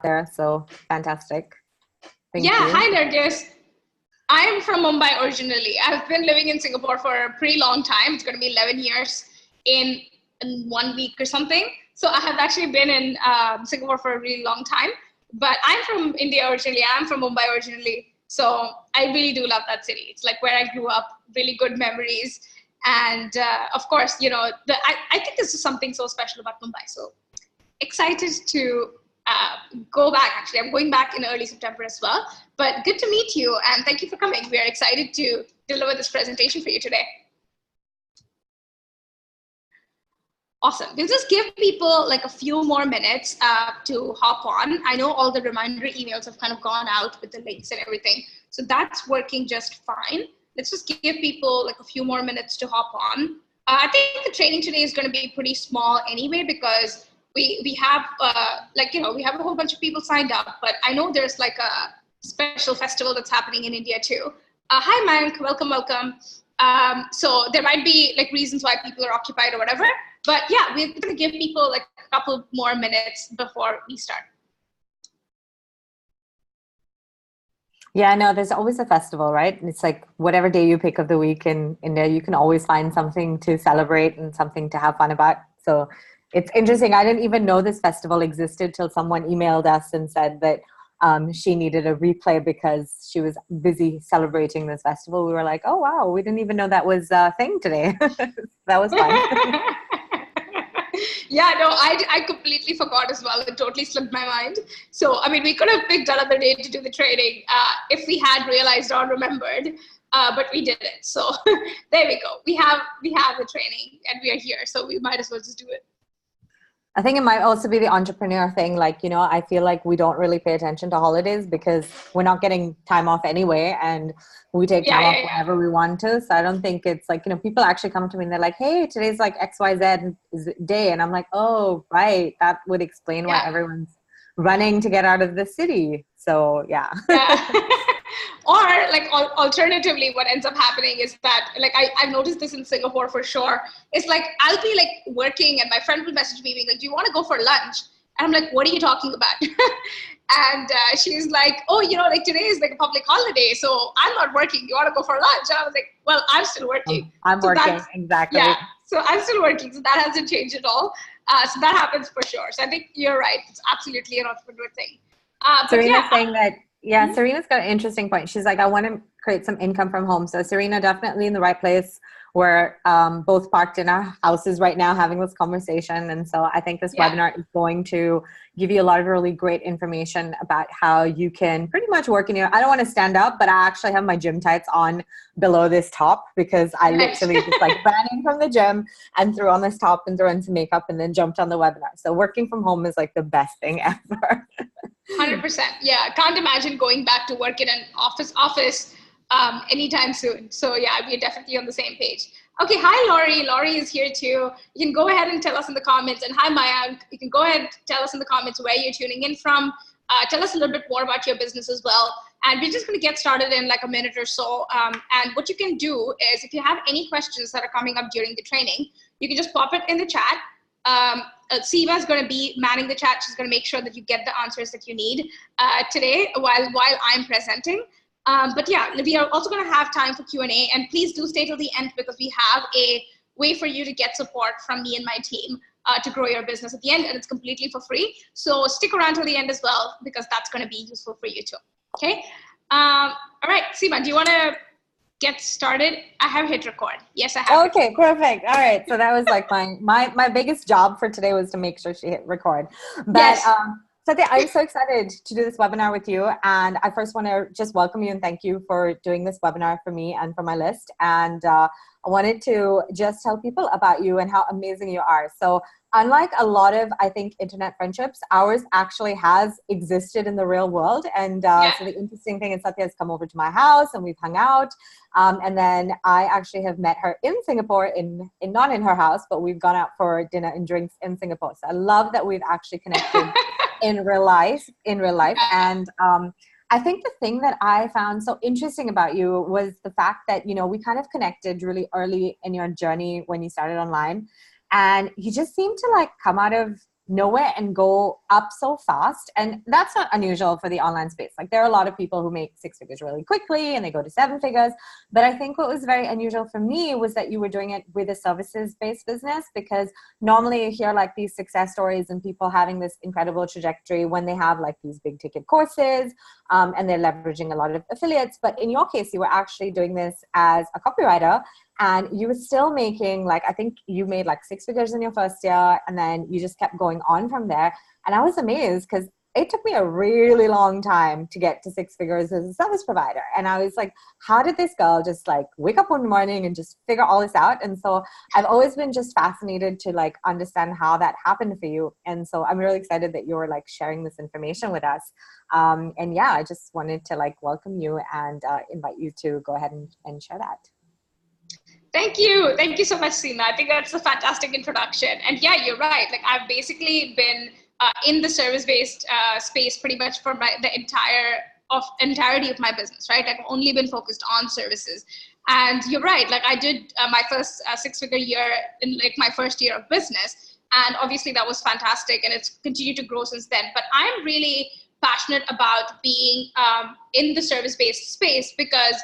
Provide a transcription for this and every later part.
there. So fantastic. Thank Yeah, you. hi Nargis. I'm from Mumbai originally. I've been living in Singapore for a pretty long time. It's going to be 11 years in, in 1 week or something. So I have actually been in Singapore for a really long time. But I'm from India originally. I'm from Mumbai originally. So I really do love that city. It's like where I grew up, really good memories. And of course, I think this is something so special about Mumbai. So excited to go back. Actually, I'm going back in early September as well. But good to meet you, and thank you for coming. We are excited to deliver this presentation for you today. Awesome. We'll just give people like a few more minutes to hop on. I know all the reminder emails have kind of gone out with the links and everything. So that's working just fine. Let's just give people like a few more minutes to hop on. I think the training today is going to be pretty small anyway, because we have we have a whole bunch of people signed up, but I know there's like a special festival that's happening in India too. Hi Mayank, welcome. So there might be like reasons why people are occupied or whatever, but yeah, we're going to give people like a couple more minutes before we start. Yeah, no, there's always a festival, right? It's like whatever day you pick of the week in India, you can always find something to celebrate and something to have fun about. So it's interesting. I didn't even know this festival existed till someone emailed us and said that she needed a replay because she was busy celebrating this festival. We were like, oh, wow, we didn't even know that was a thing today. That was fun. Yeah, no, I completely forgot as well. It totally slipped my mind. So, I mean, we could have picked another day to do the training if we had realized or remembered, but we didn't. So there we go. We have the training and we are here. So we might as well just do it. I think it might also be the entrepreneur thing. Like, I feel like we don't really pay attention to holidays because we're not getting time off anyway. And we take time off whenever we want to. So I don't think it's like, people actually come to me and they're like, hey, today's like XYZ day. And I'm like, oh, right. That would explain why everyone's running to get out of the city. So yeah. Or like alternatively, what ends up happening is that like I've noticed this in Singapore for sure. It's like I'll be like working and my friend will message me being like, do you want to go for lunch? And I'm like, what are you talking about? And she's like, oh, like today is like a public holiday, so I'm not working. You want to go for lunch? And I was like, well, I'm still working. I'm working, exactly. Yeah, so I'm still working, so that hasn't changed at all. So that happens for sure. So I think you're right. It's absolutely an entrepreneur thing. Serena's saying that, Serena's got an interesting point. She's like, I want to create some income from home. So Serena, definitely in the right place. We're both parked in our houses right now having this conversation. And so I think this webinar is going to give you a lot of really great information about how you can pretty much work in I don't want to stand up, but I actually have my gym tights on below this top because I literally just like ran in from the gym and threw on this top and threw in some makeup and then jumped on the webinar. So working from home is like the best thing ever. 100%. Yeah. Can't imagine going back to work in an office anytime soon. So yeah, we're definitely on the same page. Okay. Hi, Laurie. Laurie is here too. You can go ahead and tell us in the comments. And hi, Mayank. You can go ahead and tell us in the comments where you're tuning in from. Tell us a little bit more about your business as well. And we're just going to get started in like a minute or so. And what you can do is if you have any questions that are coming up during the training, you can just pop it in the chat. Seema is going to be manning the chat. She's going to make sure that you get the answers that you need today while I'm presenting. But yeah, we are also going to have time for Q&A, and please do stay till the end because we have a way for you to get support from me and my team to grow your business at the end, and it's completely for free. So stick around till the end as well because that's going to be useful for you too. Okay. All right, Seema, do you want to get started? I have hit record. Yes, I have. Okay, perfect. All right. So that was like my biggest job for today was to make sure she hit record. But Satya, I'm so excited to do this webinar with you. And I first want to just welcome you and thank you for doing this webinar for me and for my list. And I wanted to just tell people about you and how amazing you are. So unlike a lot of, I think, internet friendships, ours actually has existed in the real world. And so the interesting thing is Satya has come over to my house and we've hung out. And then I actually have met her in Singapore, not in her house, but we've gone out for dinner and drinks in Singapore. So I love that we've actually connected in real life. And I think the thing that I found so interesting about you was the fact that, we kind of connected really early in your journey when you started online. And you just seem to like come out of know it and go up so fast. And that's not unusual for the online space. Like there are a lot of people who make 6 figures really quickly and they go to 7 figures. But I think what was very unusual for me was that you were doing it with a services-based business, because normally you hear like these success stories and people having this incredible trajectory when they have like these big ticket courses, and they're leveraging a lot of affiliates. But in your case, you were actually doing this as a copywriter, and you were still making, like, I think you made like 6 figures in your first year, and then you just kept going on from there. And I was amazed because it took me a really long time to get to 6 figures as a service provider. And I was like, how did this girl just like wake up one morning and just figure all this out? And so I've always been just fascinated to like understand how that happened for you. And so I'm really excited that you were like sharing this information with us. And yeah, I just wanted to like welcome you and invite you to go ahead and share that. Thank you. Thank you so much, Seema. I think that's a fantastic introduction. And yeah, you're right. Like I've basically been in the service-based space pretty much for the entirety of my business, right? I've only been focused on services. And you're right. Like I did my first 6-figure year in like my first year of business. And obviously that was fantastic and it's continued to grow since then. But I'm really passionate about being in the service-based space because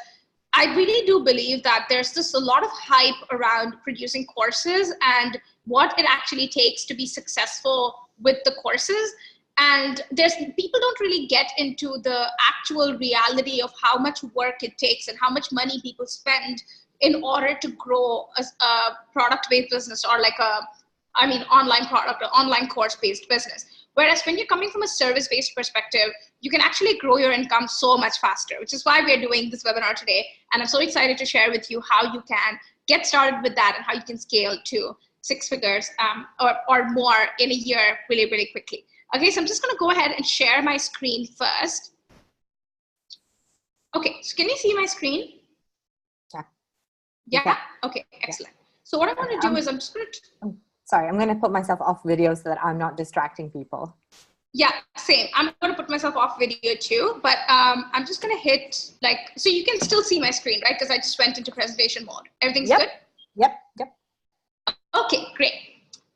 I really do believe that there's just a lot of hype around producing courses and what it actually takes to be successful with the courses. And people don't really get into the actual reality of how much work it takes and how much money people spend in order to grow a product-based business or like online product or online course-based business. Whereas when you're coming from a service-based perspective, you can actually grow your income so much faster, which is why we're doing this webinar today. And I'm so excited to share with you how you can get started with that and how you can scale to 6 figures or more in a year really, really quickly. Okay, so I'm just going to go ahead and share my screen first. Okay, so can you see my screen? Yeah? Okay, excellent. So what I'm going to do is I'm just going to... Sorry, I'm going to put myself off video so that I'm not distracting people. Yeah, same. I'm going to put myself off video too, but I'm just going to hit like, so you can still see my screen, right? Because I just went into presentation mode. Everything's good? Yep. Okay, great.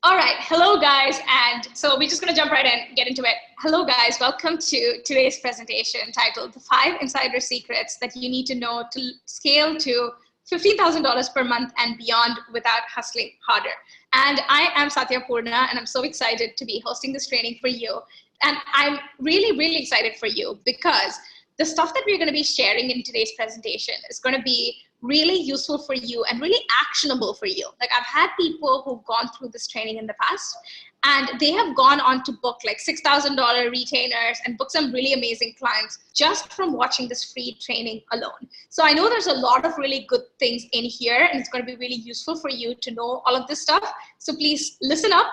All right. Hello, guys. And so we're just going to jump right in and get into it. Hello, guys. Welcome to today's presentation titled The 5 Insider Secrets That You Need to Know to Scale to $15,000 per month and beyond without hustling harder. And I am Satya Seema, and I'm so excited to be hosting this training for you. And I'm really, really excited for you because the stuff that we're going to be sharing in today's presentation is going to be really useful for you and really actionable for you. Like I've had people who've gone through this training in the past and they have gone on to book like $6,000 retainers and book some really amazing clients just from watching this free training alone. So I know there's a lot of really good things in here and it's going to be really useful for you to know all of this stuff. So please listen up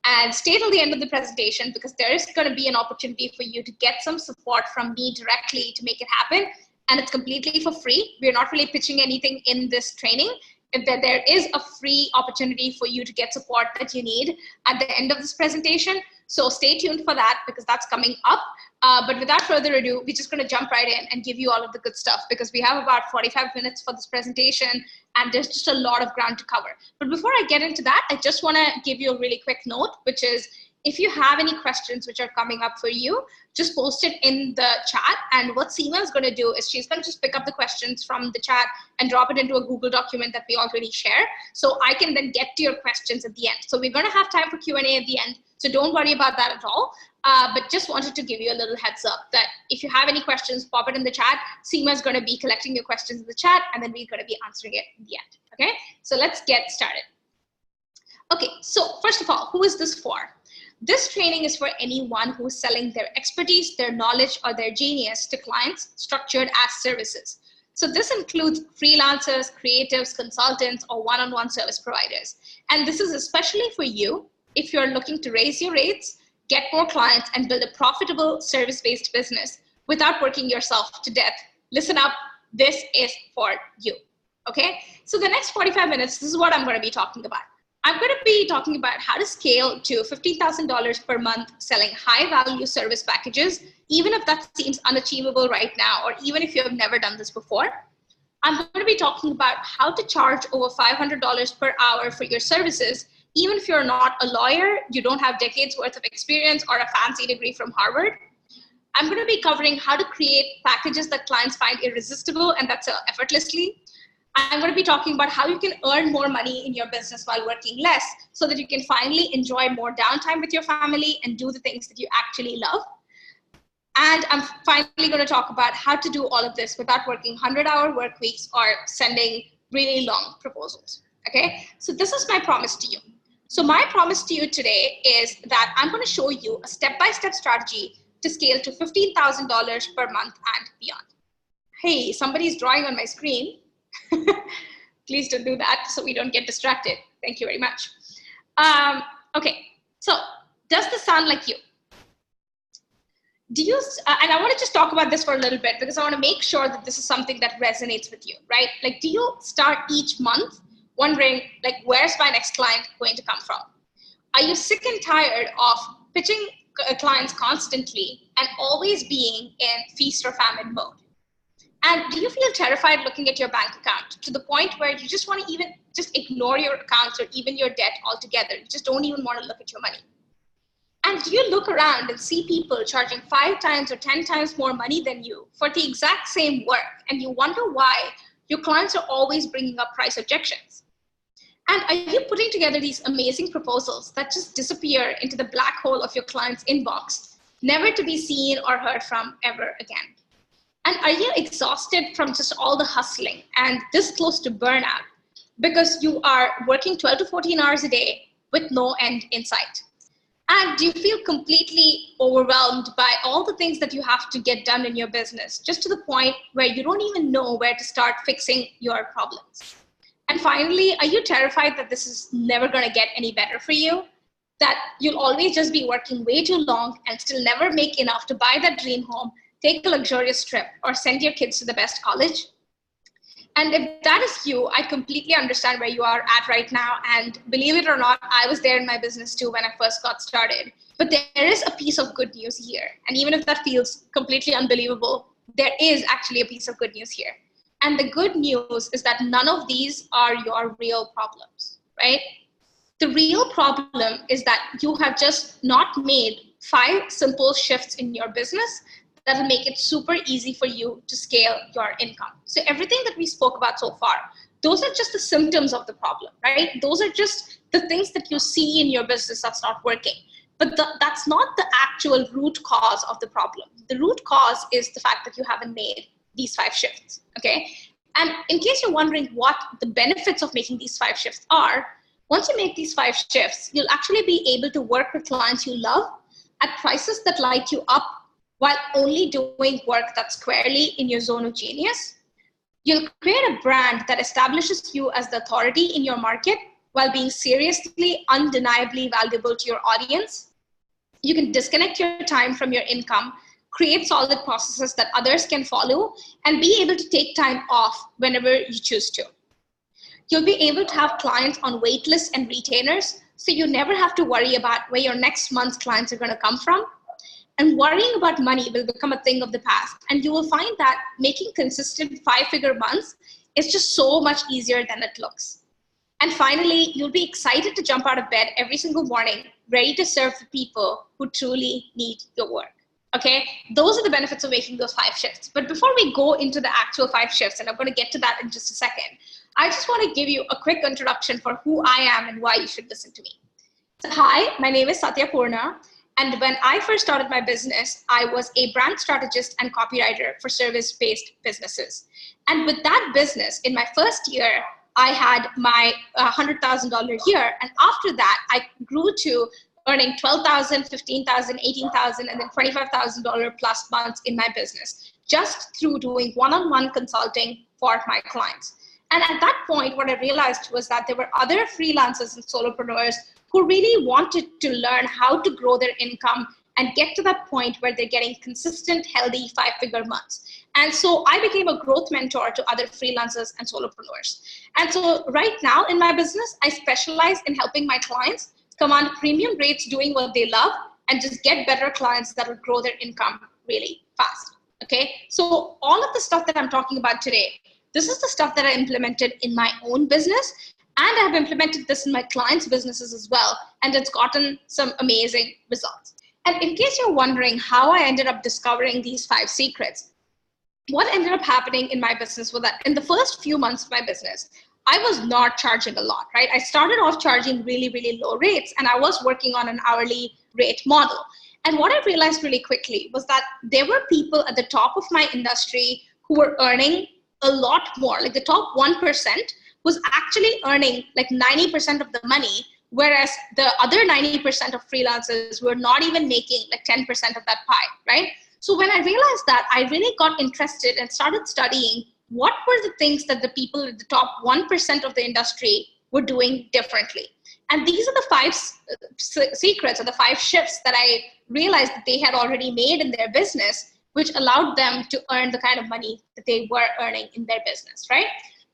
and stay till the end of the presentation because there is going to be an opportunity for you to get some support from me directly to make it happen. And it's completely for free. We're not really pitching anything in this training. There is a free opportunity for you to get support that you need at the end of this presentation. So stay tuned for that because that's coming up. But without further ado, we're just going to jump right in and give you all of the good stuff because we have about 45 minutes for this presentation and there's just a lot of ground to cover. But before I get into that, I just want to give you a really quick note, which is if you have any questions which are coming up for you, just post it in the chat. And what Seema is going to do is she's going to just pick up the questions from the chat and drop it into a Google document that we already share. So I can then get to your questions at the end. So we're going to have time for Q&A at the end. So don't worry about that at all. But just wanted to give you a little heads up that if you have any questions, pop it in the chat. Seema is going to be collecting your questions in the chat and then we're going to be answering it in the end. Okay, so let's get started. Okay, so first of all, who is this for? This training is for anyone who is selling their expertise, their knowledge, or their genius to clients structured as services. So this includes freelancers, creatives, consultants, or one-on-one service providers. And this is especially for you if you're looking to raise your rates, get more clients, and build a profitable service-based business without working yourself to death. Listen up, this is for you, okay? So the next 45 minutes, this is what I'm gonna be talking about. I'm going to be talking about how to scale to $15,000 per month selling high value service packages, even if that seems unachievable right now, or even if you have never done this before. I'm going to be talking about how to charge over $500 per hour for your services Even if you're not a lawyer, you don't have decades worth of experience or a fancy degree from Harvard, I'm going to be covering how to create packages that clients find irresistible and that sell effortlessly. I'm going to be talking about how you can earn more money in your business while working less so that you can finally enjoy more downtime with your family and do the things that you actually love. And I'm finally going to talk about how to do all of this without working 100-hour work weeks or sending really long proposals. Okay, so this is my promise to you. So my promise to you today is that I'm going to show you a step-by-step strategy to scale to $15,000 per month and beyond. Hey, somebody's drawing on my screen. Please don't do that so we don't get distracted. Thank you very much. Okay, so does this sound like you? Do you, and I want to just talk about this for a little bit because I want to make sure that this is something that resonates with you, right? Like, do you start each month wondering, like, where's my next client going to come from? Are you sick and tired of pitching clients constantly and always being in feast or famine mode? And do you feel terrified looking at your bank account to the point where you just want to even just ignore your accounts or even your debt altogether? You just don't even want to look at your money. And do you look around and see people charging 5 times or 10 times more money than you for the exact same work? And you wonder why your clients are always bringing up price objections? And are you putting together these amazing proposals that just disappear into the black hole of your client's inbox, never to be seen or heard from ever again? And are you exhausted from just all the hustling and this close to burnout because you are working 12 to 14 hours a day with no end in sight? And do you feel completely overwhelmed by all the things that you have to get done in your business, just to the point where you don't even know where to start fixing your problems? And finally, are you terrified that this is never going to get any better for you? That you'll always just be working way too long and still never make enough to buy that dream home, take a luxurious trip, or send your kids to the best college? And if that is you, I completely understand where you are at right now. And believe it or not, I was there in my business too when I first got started. But there is a piece of good news here. And even if that feels completely unbelievable, there is actually a piece of good news here. And the good news is that none of these are your real problems, right? The real problem is that you have just not made 5 simple shifts in your business that will make it super easy for you to scale your income. So everything that we spoke about so far, those are just the symptoms of the problem, right? Those are just the things that you see in your business that's not working. But that's not the actual root cause of the problem. The root cause is the fact that you haven't made these 5 shifts, okay? And in case you're wondering what the benefits of making these 5 shifts are, once you make these 5 shifts, you'll actually be able to work with clients you love at prices that light you up while only doing work that's squarely in your zone of genius. You'll create a brand that establishes you as the authority in your market while being seriously, undeniably valuable to your audience. You can disconnect your time from your income, create solid processes that others can follow, and be able to take time off whenever you choose to. You'll be able to have clients on wait lists and retainers, so you never have to worry about where your next month's clients are going to come from. And worrying about money will become a thing of the past. And you will find that making consistent 5-figure months is just so much easier than it looks. And finally, you'll be excited to jump out of bed every single morning, ready to serve the people who truly need your work. Okay, those are the benefits of making those 5 shifts. But before we go into the actual 5 shifts, and I'm going to get to that in just a second, I just want to give you a quick introduction for who I am and why you should listen to me. So hi, my name is Satya Seema. And when I first started my business, I was a brand strategist and copywriter for service-based businesses. And with that business, in my first year, I had my $100,000 year. And after that, I grew to earning $12,000, $15,000, $18,000, and then $25,000 plus months in my business, just through doing one-on-one consulting for my clients. And at that point, what I realized was that there were other freelancers and solopreneurs who really wanted to learn how to grow their income and get to that point where they're getting consistent, healthy 5-figure months. And so I became a growth mentor to other freelancers and solopreneurs. And so right now in my business, I specialize in helping my clients command premium rates doing what they love and just get better clients that will grow their income really fast. Okay, so all of the stuff that I'm talking about today, this is the stuff that I implemented in my own business. And I have implemented this in my clients' businesses as well, and it's gotten some amazing results. And in case you're wondering how I ended up discovering these 5 secrets, what ended up happening in my business was that in the first few months of my business, I was not charging a lot, right? I started off charging really, really low rates, and I was working on an hourly rate model. And what I realized really quickly was that there were people at the top of my industry who were earning a lot more. Like the top 1% was actually earning like 90% of the money, whereas the other 90% of freelancers were not even making like 10% of that pie, right? So when I realized that, I really got interested and started studying what were the things that the people at the top 1% of the industry were doing differently. And these are the 5 secrets or the 5 shifts that I realized that they had already made in their business, which allowed them to earn the kind of money that they were earning in their business, right?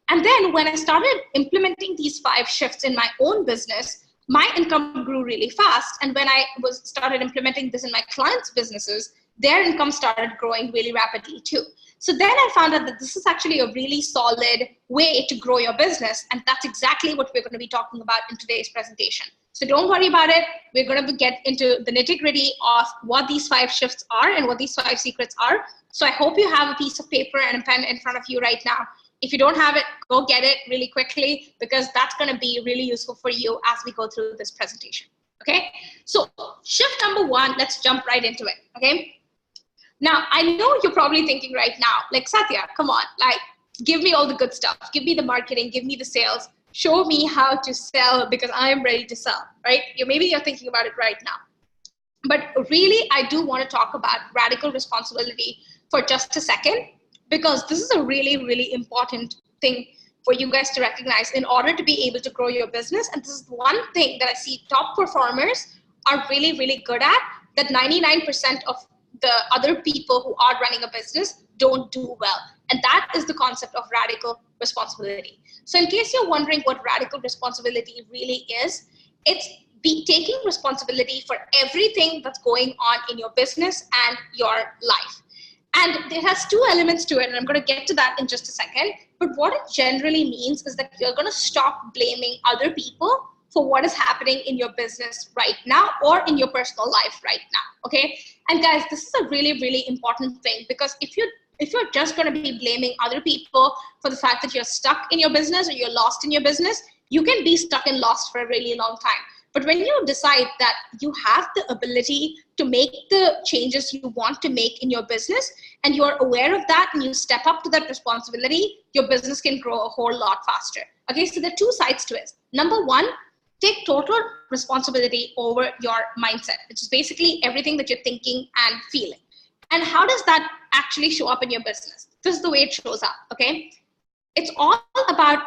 And then when I started implementing these 5 shifts in my own business, my income grew really fast. And when I started implementing this in my clients' businesses, their income started growing really rapidly too. So then I found out that this is actually a really solid way to grow your business. And that's exactly what we're going to be talking about in today's presentation. So don't worry about it. We're going to get into the nitty-gritty of what these 5 shifts are and what these 5 secrets are. So I hope you have a piece of paper and a pen in front of you right now. If you don't have it, go get it really quickly, because that's going to be really useful for you as we go through this presentation. Okay, so shift number 1, let's jump right into it. Okay, now I know you're probably thinking right now, like, Satya, come on, like, give me all the good stuff, give me the marketing, give me the sales, show me how to sell because I am ready to sell, right? Maybe you're thinking about it right now. But really, I do want to talk about radical responsibility for just a second, because this is a really, really important thing for you guys to recognize in order to be able to grow your business. And this is one thing that I see top performers are really, really good at, that 99% of the other people who are running a business don't do well. And that is the concept of radical responsibility. So in case you're wondering what radical responsibility really is, it's taking responsibility for everything that's going on in your business and your life. And it has 2 elements to it, and I'm going to get to that in just a second. But what it generally means is that you're going to stop blaming other people for what is happening in your business right now or in your personal life right now, okay? And guys, this is a really, really important thing, because if you're just going to be blaming other people for the fact that you're stuck in your business or you're lost in your business, you can be stuck and lost for a really long time. But when you decide that you have the ability to make the changes you want to make in your business, and you're aware of that and you step up to that responsibility, your business can grow a whole lot faster. Okay, so there are 2 sides to it. Number 1, take total responsibility over your mindset, which is basically everything that you're thinking and feeling. And how does that actually show up in your business? This is the way it shows up, okay? It's all about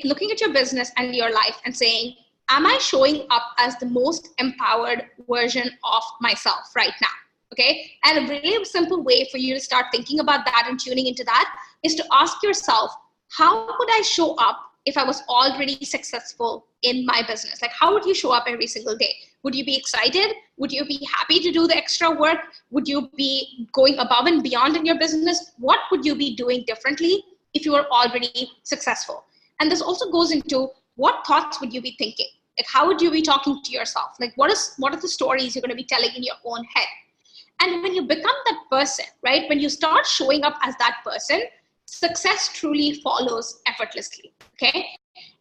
looking at your business and your life and saying, am I showing up as the most empowered version of myself right now? Okay. And a really simple way for you to start thinking about that and tuning into that is to ask yourself, how would I show up if I was already successful in my business? Like, how would you show up every single day? Would you be excited? Would you be happy to do the extra work? Would you be going above and beyond in your business? What would you be doing differently if you were already successful? And this also goes into, what thoughts would you be thinking? Like, how would you be talking to yourself? Like, what are the stories you're going to be telling in your own head? And when you become that person, right, when you start showing up as that person, success truly follows effortlessly, okay?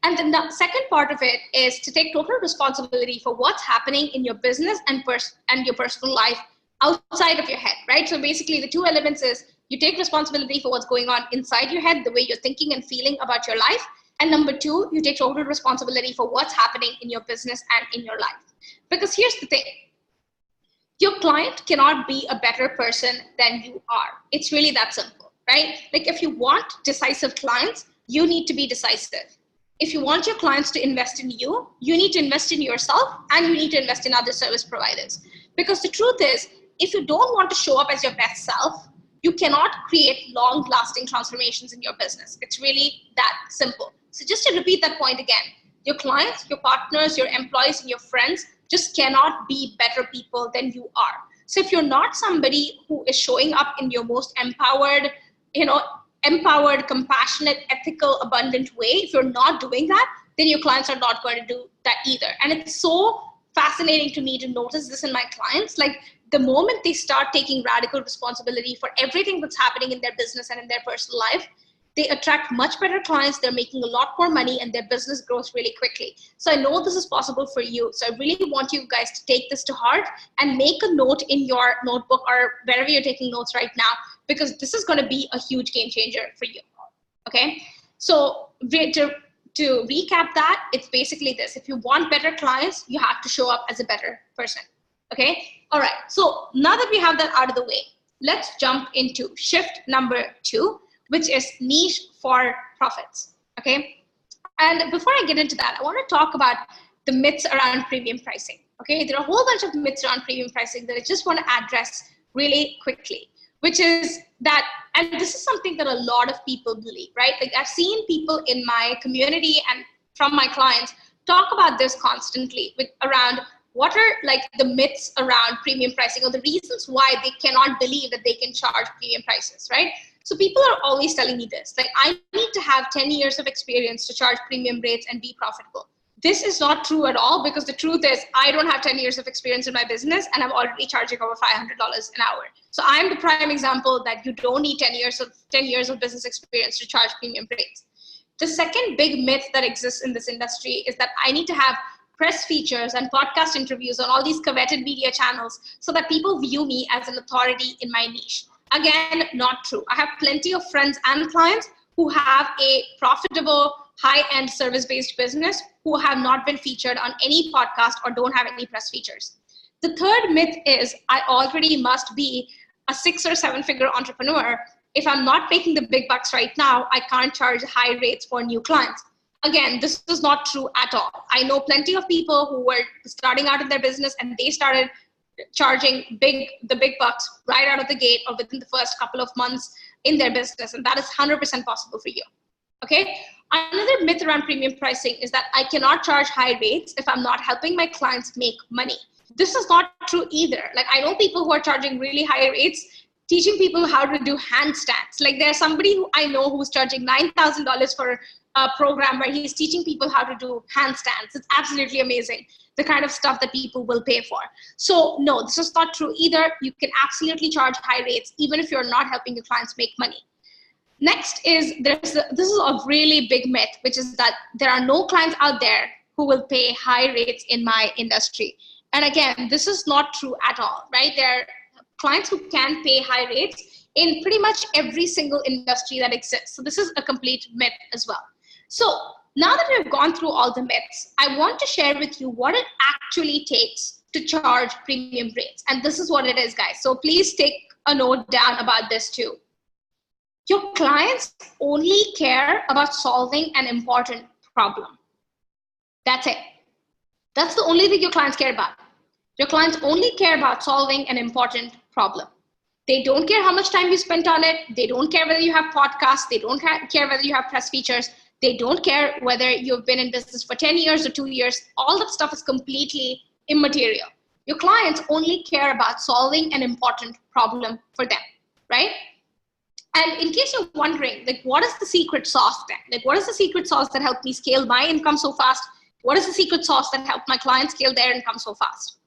And then the second part of it is to take total responsibility for what's happening in your business and your personal life outside of your head, right? So basically the 2 elements is you take responsibility for what's going on inside your head, the way you're thinking and feeling about your life. And number 2, you take total responsibility for what's happening in your business and in your life. Because here's the thing. Your client cannot be a better person than you are. It's really that simple, right? Like, if you want decisive clients, you need to be decisive. If you want your clients to invest in you, you need to invest in yourself, and you need to invest in other service providers. Because the truth is, if you don't want to show up as your best self, you cannot create long-lasting transformations in your business. It's really that simple. So just to repeat that point again, your clients, your partners, your employees, and your friends just cannot be better people than you are. So if you're not somebody who is showing up in your most empowered, compassionate, ethical, abundant way, if you're not doing that, then your clients are not going to do that either. And it's so fascinating to me to notice this in my clients. Like the moment they start taking radical responsibility for everything that's happening in their business and in their personal life, they attract much better clients, they're making a lot more money, and their business grows really quickly. So I know this is possible for you. So I really want you guys to take this to heart and make a note in your notebook or wherever you're taking notes right now, because this is going to be a huge game changer for you. Okay. So to recap that, it's basically this. If you want better clients, you have to show up as a better person. Okay. All right. So now that we have that out of the way, let's jump into shift number 2, which is niche for profits. Okay. And before I get into that, I want to talk about the myths around premium pricing. Okay. There are a whole bunch of myths around premium pricing that I just want to address really quickly, which is that, and this is something that a lot of people believe, right? Like I've seen people in my community and from my clients talk about this constantly around what are like the myths around premium pricing or the reasons why they cannot believe that they can charge premium prices, right? So people are always telling me this, like I need to have 10 years of experience to charge premium rates and be profitable. This is not true at all, because the truth is I don't have 10 years of experience in my business and I'm already charging over $500 an hour. So I'm the prime example that you don't need 10 years of business experience to charge premium rates. The second big myth that exists in this industry is that I need to have press features and podcast interviews on all these coveted media channels so that people view me as an authority in my niche. Again, not true. I have plenty of friends and clients who have a profitable, high-end service-based business who have not been featured on any podcast or don't have any press features. The third myth is I already must be a 6 or 7 figure entrepreneur. If I'm not making the big bucks right now, I can't charge high rates for new clients. Again, this is not true at all. I know plenty of people who were starting out in their business and they started charging the big bucks right out of the gate or within the first couple of months in their business. And that is 100% possible for you. Okay. Another myth around premium pricing is that I cannot charge high rates if I'm not helping my clients make money. This is not true either. Like I know people who are charging really high rates, teaching people how to do handstands. Like there's somebody who I know who's charging $9,000 for a program where he's teaching people how to do handstands. It's absolutely amazing, the kind of stuff that people will pay for. So no, this is not true either. You can absolutely charge high rates even if you're not helping your clients make money. Next is this is a really big myth, which is that there are no clients out there who will pay high rates in my industry. And again, this is not true at all, right? There are clients who can pay high rates in pretty much every single industry that exists. So this is a complete myth as well. So now that we've gone through all the myths, I want to share with you what it actually takes to charge premium rates. And this is what it is, guys. So please take a note down about this too. Your clients only care about solving an important problem. That's it. That's the only thing your clients care about. Your clients only care about solving an important problem. They don't care how much time you spent on it. They don't care whether you have podcasts. They don't care whether you have press features. They don't care whether you've been in business for 10 years or 2 years. All that stuff is completely immaterial. Your clients only care about solving an important problem for them, right? And in case you're wondering, like, what is the secret sauce then? Like, what is the secret sauce that helped me scale my income so fast? What is the secret sauce that helped my clients scale their income so fast?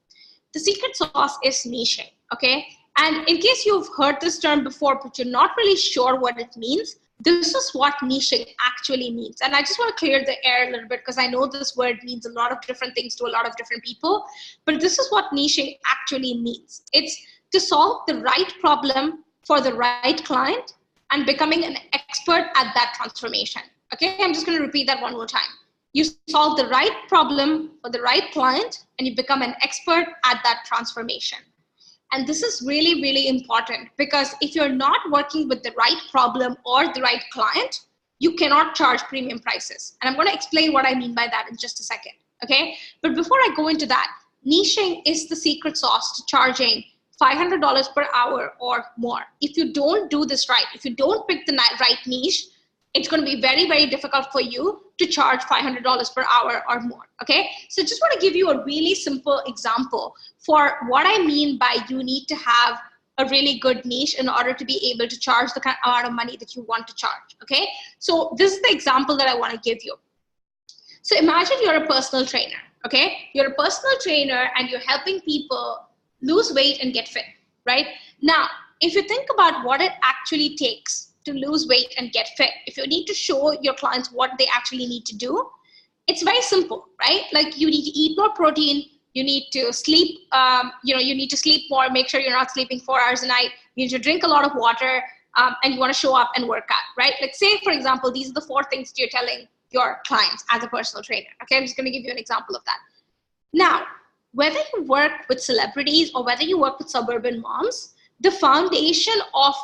The secret sauce is niching, okay? And in case you've heard this term before, but you're not really sure what it means, this is what niching actually means. And I just want to clear the air a little bit because I know this word means a lot of different things to a lot of different people, but this is what niching actually means. It's to solve the right problem for the right client and becoming an expert at that transformation. Okay, I'm just going to repeat that one more time. You solve the right problem for the right client and you become an expert at that transformation. And this is really, really important because if you're not working with the right problem or the right client, you cannot charge premium prices. And I'm going to explain what I mean by that in just a second. Okay, but before I go into that, niching is the secret sauce to charging $500 per hour or more. If you don't do this right, if you don't pick the right niche, it's going to be very, very difficult for you to charge $500 per hour or more, okay? So just want to give you a really simple example for what I mean by you need to have a really good niche in order to be able to charge the kind of amount of money that you want to charge, okay? So this is the example that I want to give you. So imagine you're a personal trainer, okay? You're a personal trainer and you're helping people lose weight and get fit, right? Now, if you think about what it actually takes to lose weight and get fit, if you need to show your clients what they actually need to do, it's very simple, right? Like you need to eat more protein, you need to sleep, you need to sleep more, make sure you're not sleeping 4 hours a night, you need to drink a lot of water, and you want to show up and work out, right? Like say, for example, these are the 4 things you're telling your clients as a personal trainer. Okay, I'm just going to give you an example of that. Now, whether you work with celebrities or whether you work with suburban moms, the foundation of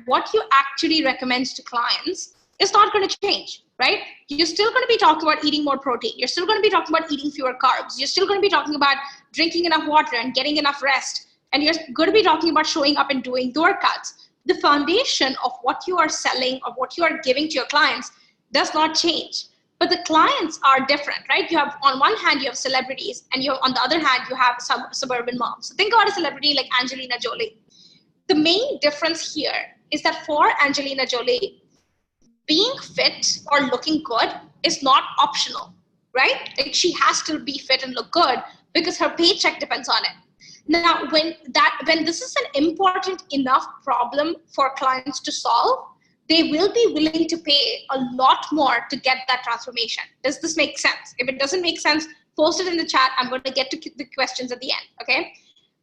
what you actually recommend to clients is not going to change, right? You're still going to be talking about eating more protein. You're still going to be talking about eating fewer carbs. You're still going to be talking about drinking enough water and getting enough rest. And you're going to be talking about showing up and doing the workouts. The foundation of what you are selling or what you are giving to your clients does not change. But the clients are different, right? You have, on one hand, you have celebrities, and on the other hand, you have suburban moms. So think about a celebrity like Angelina Jolie. The main difference here is that for Angelina Jolie, being fit or looking good is not optional, right? Like she has to be fit and look good because her paycheck depends on it. Now, when this is an important enough problem for clients to solve, they will be willing to pay a lot more to get that transformation. Does this make sense? If it doesn't make sense, post it in the chat. I'm going to get to the questions at the end, okay?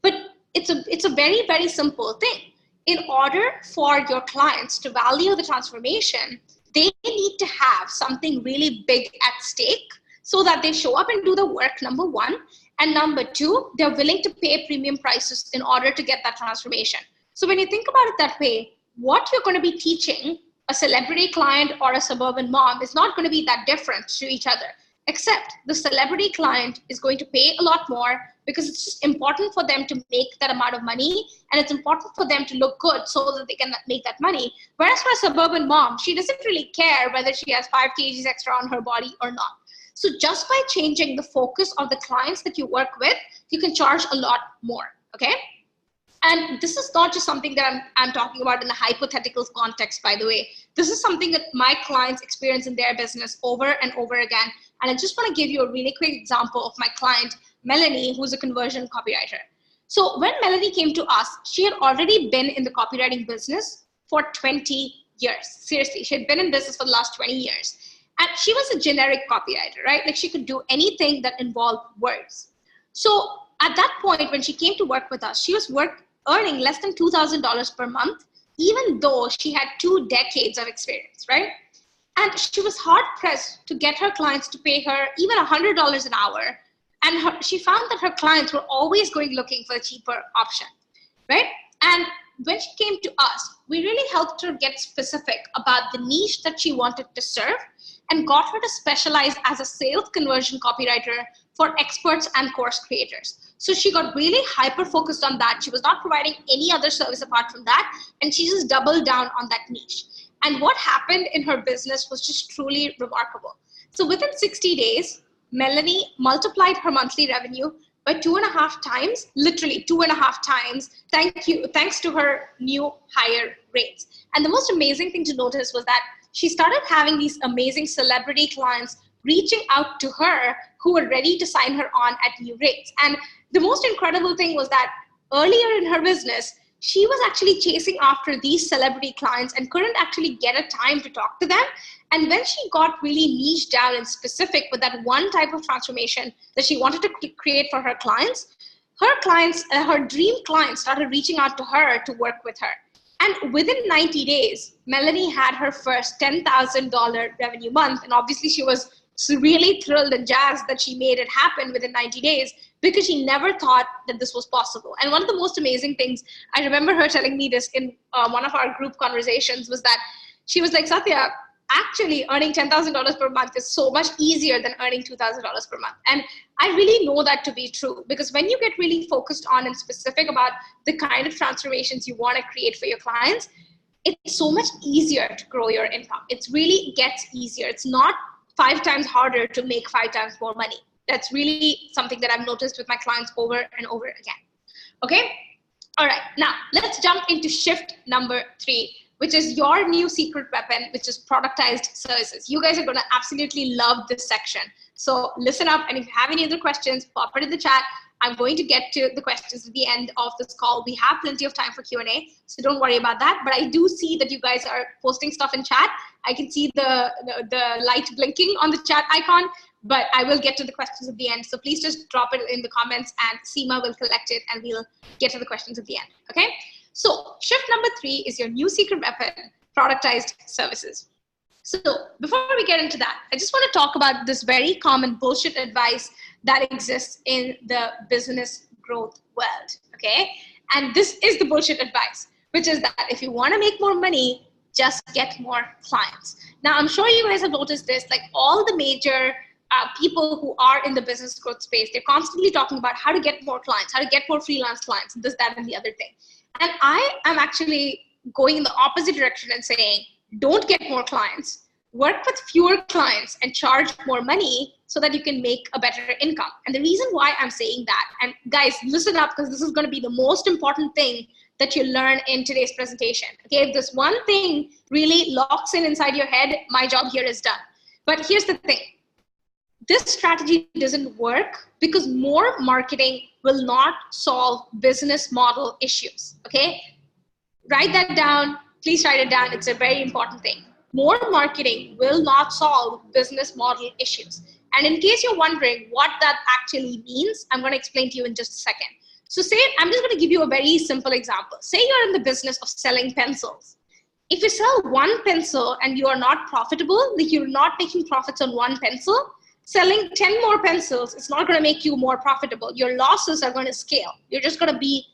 But it's a very, very simple thing. In order for your clients to value the transformation, they need to have something really big at stake so that they show up and do the work, number one. And number two, they're willing to pay premium prices in order to get that transformation. So when you think about it that way, what you're going to be teaching a celebrity client or a suburban mom is not going to be that different to each other, except the celebrity client is going to pay a lot more because it's just important for them to make that amount of money, and it's important for them to look good so that they can make that money. Whereas for a suburban mom, she doesn't really care whether she has 5 kgs extra on her body or not. So just by changing the focus of the clients that you work with, you can charge a lot more, okay? And this is not just something that I'm talking about in a hypothetical context, by the way. This is something that my clients experience in their business over and over again. And I just want to give you a really quick example of my client, Melanie, who's a conversion copywriter. So when Melanie came to us, she had already been in the copywriting business for 20 years. Seriously, she had been in business for the last 20 years. And she was a generic copywriter, right? Like she could do anything that involved words. So at that point, when she came to work with us, she was earning less than $2,000 per month, even though she had 2 decades of experience, right? And she was hard pressed to get her clients to pay her even $100 an hour. And she found that her clients were always looking for a cheaper option, right? And when she came to us, we really helped her get specific about the niche that she wanted to serve and got her to specialize as a sales conversion copywriter for experts and course creators. So she got really hyper-focused on that. She was not providing any other service apart from that, and she just doubled down on that niche. And what happened in her business was just truly remarkable. So within 60 days, Melanie multiplied her monthly revenue by 2.5 times, literally 2.5 times, thanks to her new higher rates. And the most amazing thing to notice was that she started having these amazing celebrity clients reaching out to her who were ready to sign her on at new rates. And the most incredible thing was that earlier in her business, she was actually chasing after these celebrity clients and couldn't actually get a time to talk to them. And when she got really niche down and specific with that one type of transformation that she wanted to create for her clients, her dream clients started reaching out to her to work with her. And within 90 days, Melanie had her first $10,000 revenue month. And obviously she was really thrilled and jazzed that she made it happen within 90 days because she never thought that this was possible. And one of the most amazing things, I remember her telling me this in one of our group conversations, was that she was like, Satya, actually earning $10,000 per month is so much easier than earning $2,000 per month. And I really know that to be true, because when you get really focused on and specific about the kind of transformations you want to create for your clients, it's so much easier to grow your income. It really gets easier. It's not 5 times harder to make 5 times more money. That's really something that I've noticed with my clients over and over again. Okay? All right. Now, let's jump into shift number 3, which is your new secret weapon, which is productized services. You guys are going to absolutely love this section So listen up, and if you have any other questions, pop it in the chat. I'm going to get to the questions at the end of this call. We have plenty of time for Q&A, so don't worry about that. But I do see that you guys are posting stuff in chat. I can see the light blinking on the chat icon, but I will get to the questions at the end. So please just drop it in the comments, and Seema will collect it, and we'll get to the questions at the end, okay? So shift number 3 is your new secret weapon, productized services. So before we get into that, I just want to talk about this very common bullshit advice that exists in the business growth world, okay? And this is the bullshit advice, which is that if you want to make more money, just get more clients. Now, I'm sure you guys have noticed this, like all the major people who are in the business growth space, they're constantly talking about how to get more clients, how to get more freelance clients, this, that, and the other thing. And I am actually going in the opposite direction and saying, don't get more clients, work with fewer clients and charge more money so that you can make a better income. And the reason why I'm saying that, and guys, listen up, because this is going to be the most important thing that you learn in today's presentation. Okay, if this one thing really locks in inside your head, my job here is done. But here's the thing. This strategy doesn't work because more marketing will not solve business model issues, okay? Write that down. Please write it down. It's a very important thing. More marketing will not solve business model issues. And in case you're wondering what that actually means, I'm going to explain to you in just a second. So say, I'm just going to give you a very simple example. Say you're in the business of selling pencils. If you sell one pencil and you are not profitable, like you're not making profits on one pencil, selling 10 more pencils is not going to make you more profitable. Your losses are going to scale. You're just going to be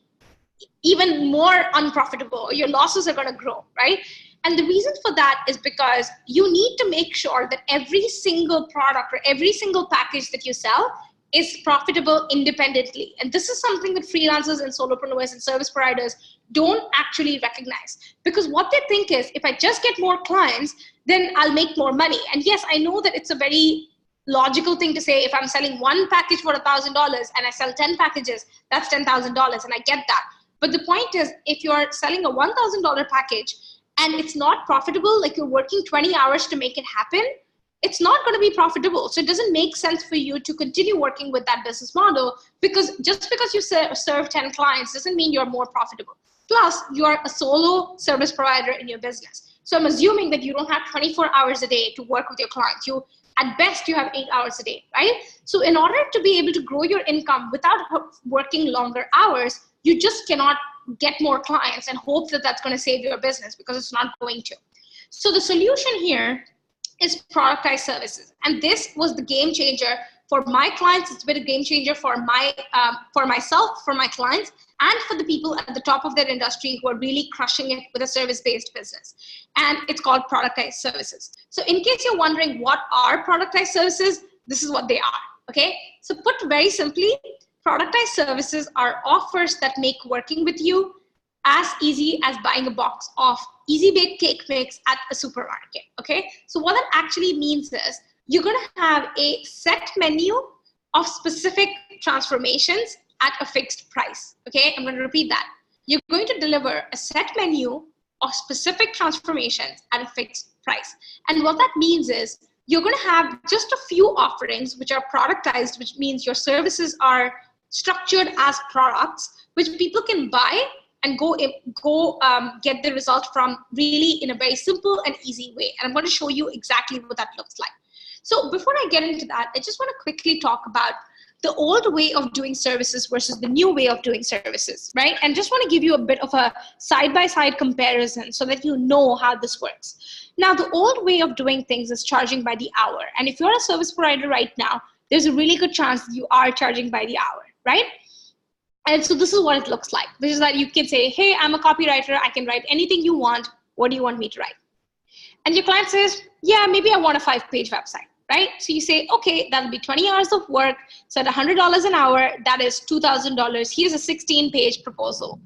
even more unprofitable. Your losses are going to grow, right? And the reason for that is because you need to make sure that every single product or every single package that you sell is profitable independently. And this is something that freelancers and solopreneurs and service providers don't actually recognize. Because what they think is, if I just get more clients, then I'll make more money. And yes, I know that it's a very logical thing to say. If I'm selling one package for $1,000 and I sell 10 packages, that's $10,000, and I get that. But the point is, if you're selling a $1,000 package and it's not profitable, like you're working 20 hours to make it happen, it's not going to be profitable. So it doesn't make sense for you to continue working with that business model, because just because you serve 10 clients doesn't mean you're more profitable. Plus, you're a solo service provider in your business. So I'm assuming that you don't have 24 hours a day to work with your clients. At best, you have 8 hours a day, right? So in order to be able to grow your income without working longer hours, you just cannot get more clients and hope that that's going to save your business, because it's not going to. So the solution here is productized services. And this was the game changer for my clients. It's been a game changer for myself, for my clients, and for the people at the top of their industry who are really crushing it with a service-based business. And it's called productized services. So in case you're wondering what are productized services, this is what they are, okay? So put very simply, productized services are offers that make working with you as easy as buying a box of easy baked cake mix at a supermarket, okay? So what that actually means is you're gonna have a set menu of specific transformations at a fixed price, okay? I'm gonna repeat that. You're going to deliver a set menu of specific transformations at a fixed price. And what that means is you're gonna have just a few offerings which are productized, which means your services are structured as products, which people can buy and go get the result from really in a very simple and easy way. And I'm going to show you exactly what that looks like. So before I get into that, I just want to quickly talk about the old way of doing services versus the new way of doing services, right? And just want to give you a bit of a side-by-side comparison so that you know how this works. Now, the old way of doing things is charging by the hour. And if you're a service provider right now, there's a really good chance that you are charging by the hour, right? And so this is what it looks like, which is that you can say, hey, I'm a copywriter. I can write anything you want. What do you want me to write? And your client says, yeah, maybe I want a 5-page website, right? So you say, okay, that'll be 20 hours of work. So at $100 an hour, that is $2,000. Here's a 16-page proposal,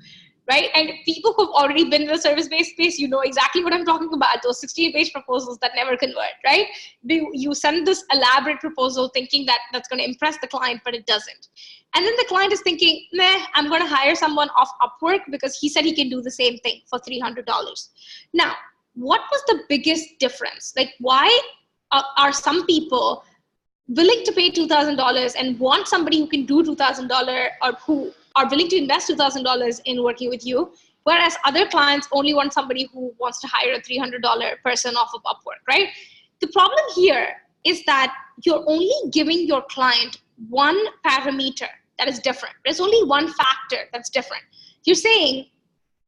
right? And people who've already been in the service-based space, you know exactly what I'm talking about, those 16-page proposals that never convert, right? You send this elaborate proposal thinking that that's going to impress the client, but it doesn't. And then the client is thinking, meh, I'm going to hire someone off Upwork because he said he can do the same thing for $300. Now, what was the biggest difference? Like, why are some people willing to pay $2,000 and want somebody who can do $2,000 or who are willing to invest $2,000 in working with you, whereas other clients only want somebody who wants to hire a $300 person off of Upwork, right? The problem here is that you're only giving your client one parameter that is different. There's only one factor that's different. You're saying,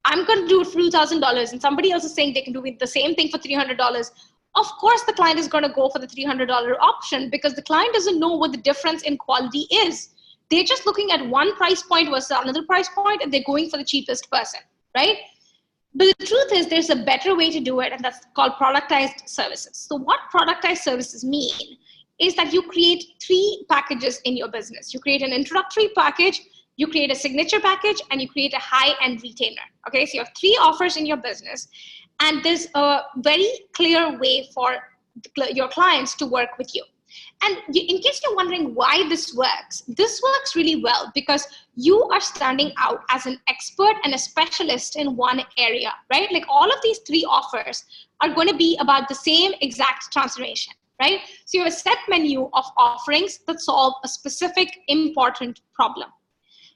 I'm going to do it for $2,000 and somebody else is saying they can do the same thing for $300. Of course, the client is going to go for the $300 option because the client doesn't know what the difference in quality is. They're just looking at one price point versus another price point and they're going for the cheapest person, right? But the truth is there's a better way to do it, and that's called productized services. So what productized services mean is that you create 3 packages in your business. You create an introductory package, you create a signature package, and you create a high-end retainer. Okay, so you have 3 offers in your business, and there's a very clear way for your clients to work with you. And in case you're wondering why this works really well because you are standing out as an expert and a specialist in one area, right? Like all of these 3 offers are going to be about the same exact transformation, right? So you have a set menu of offerings that solve a specific important problem.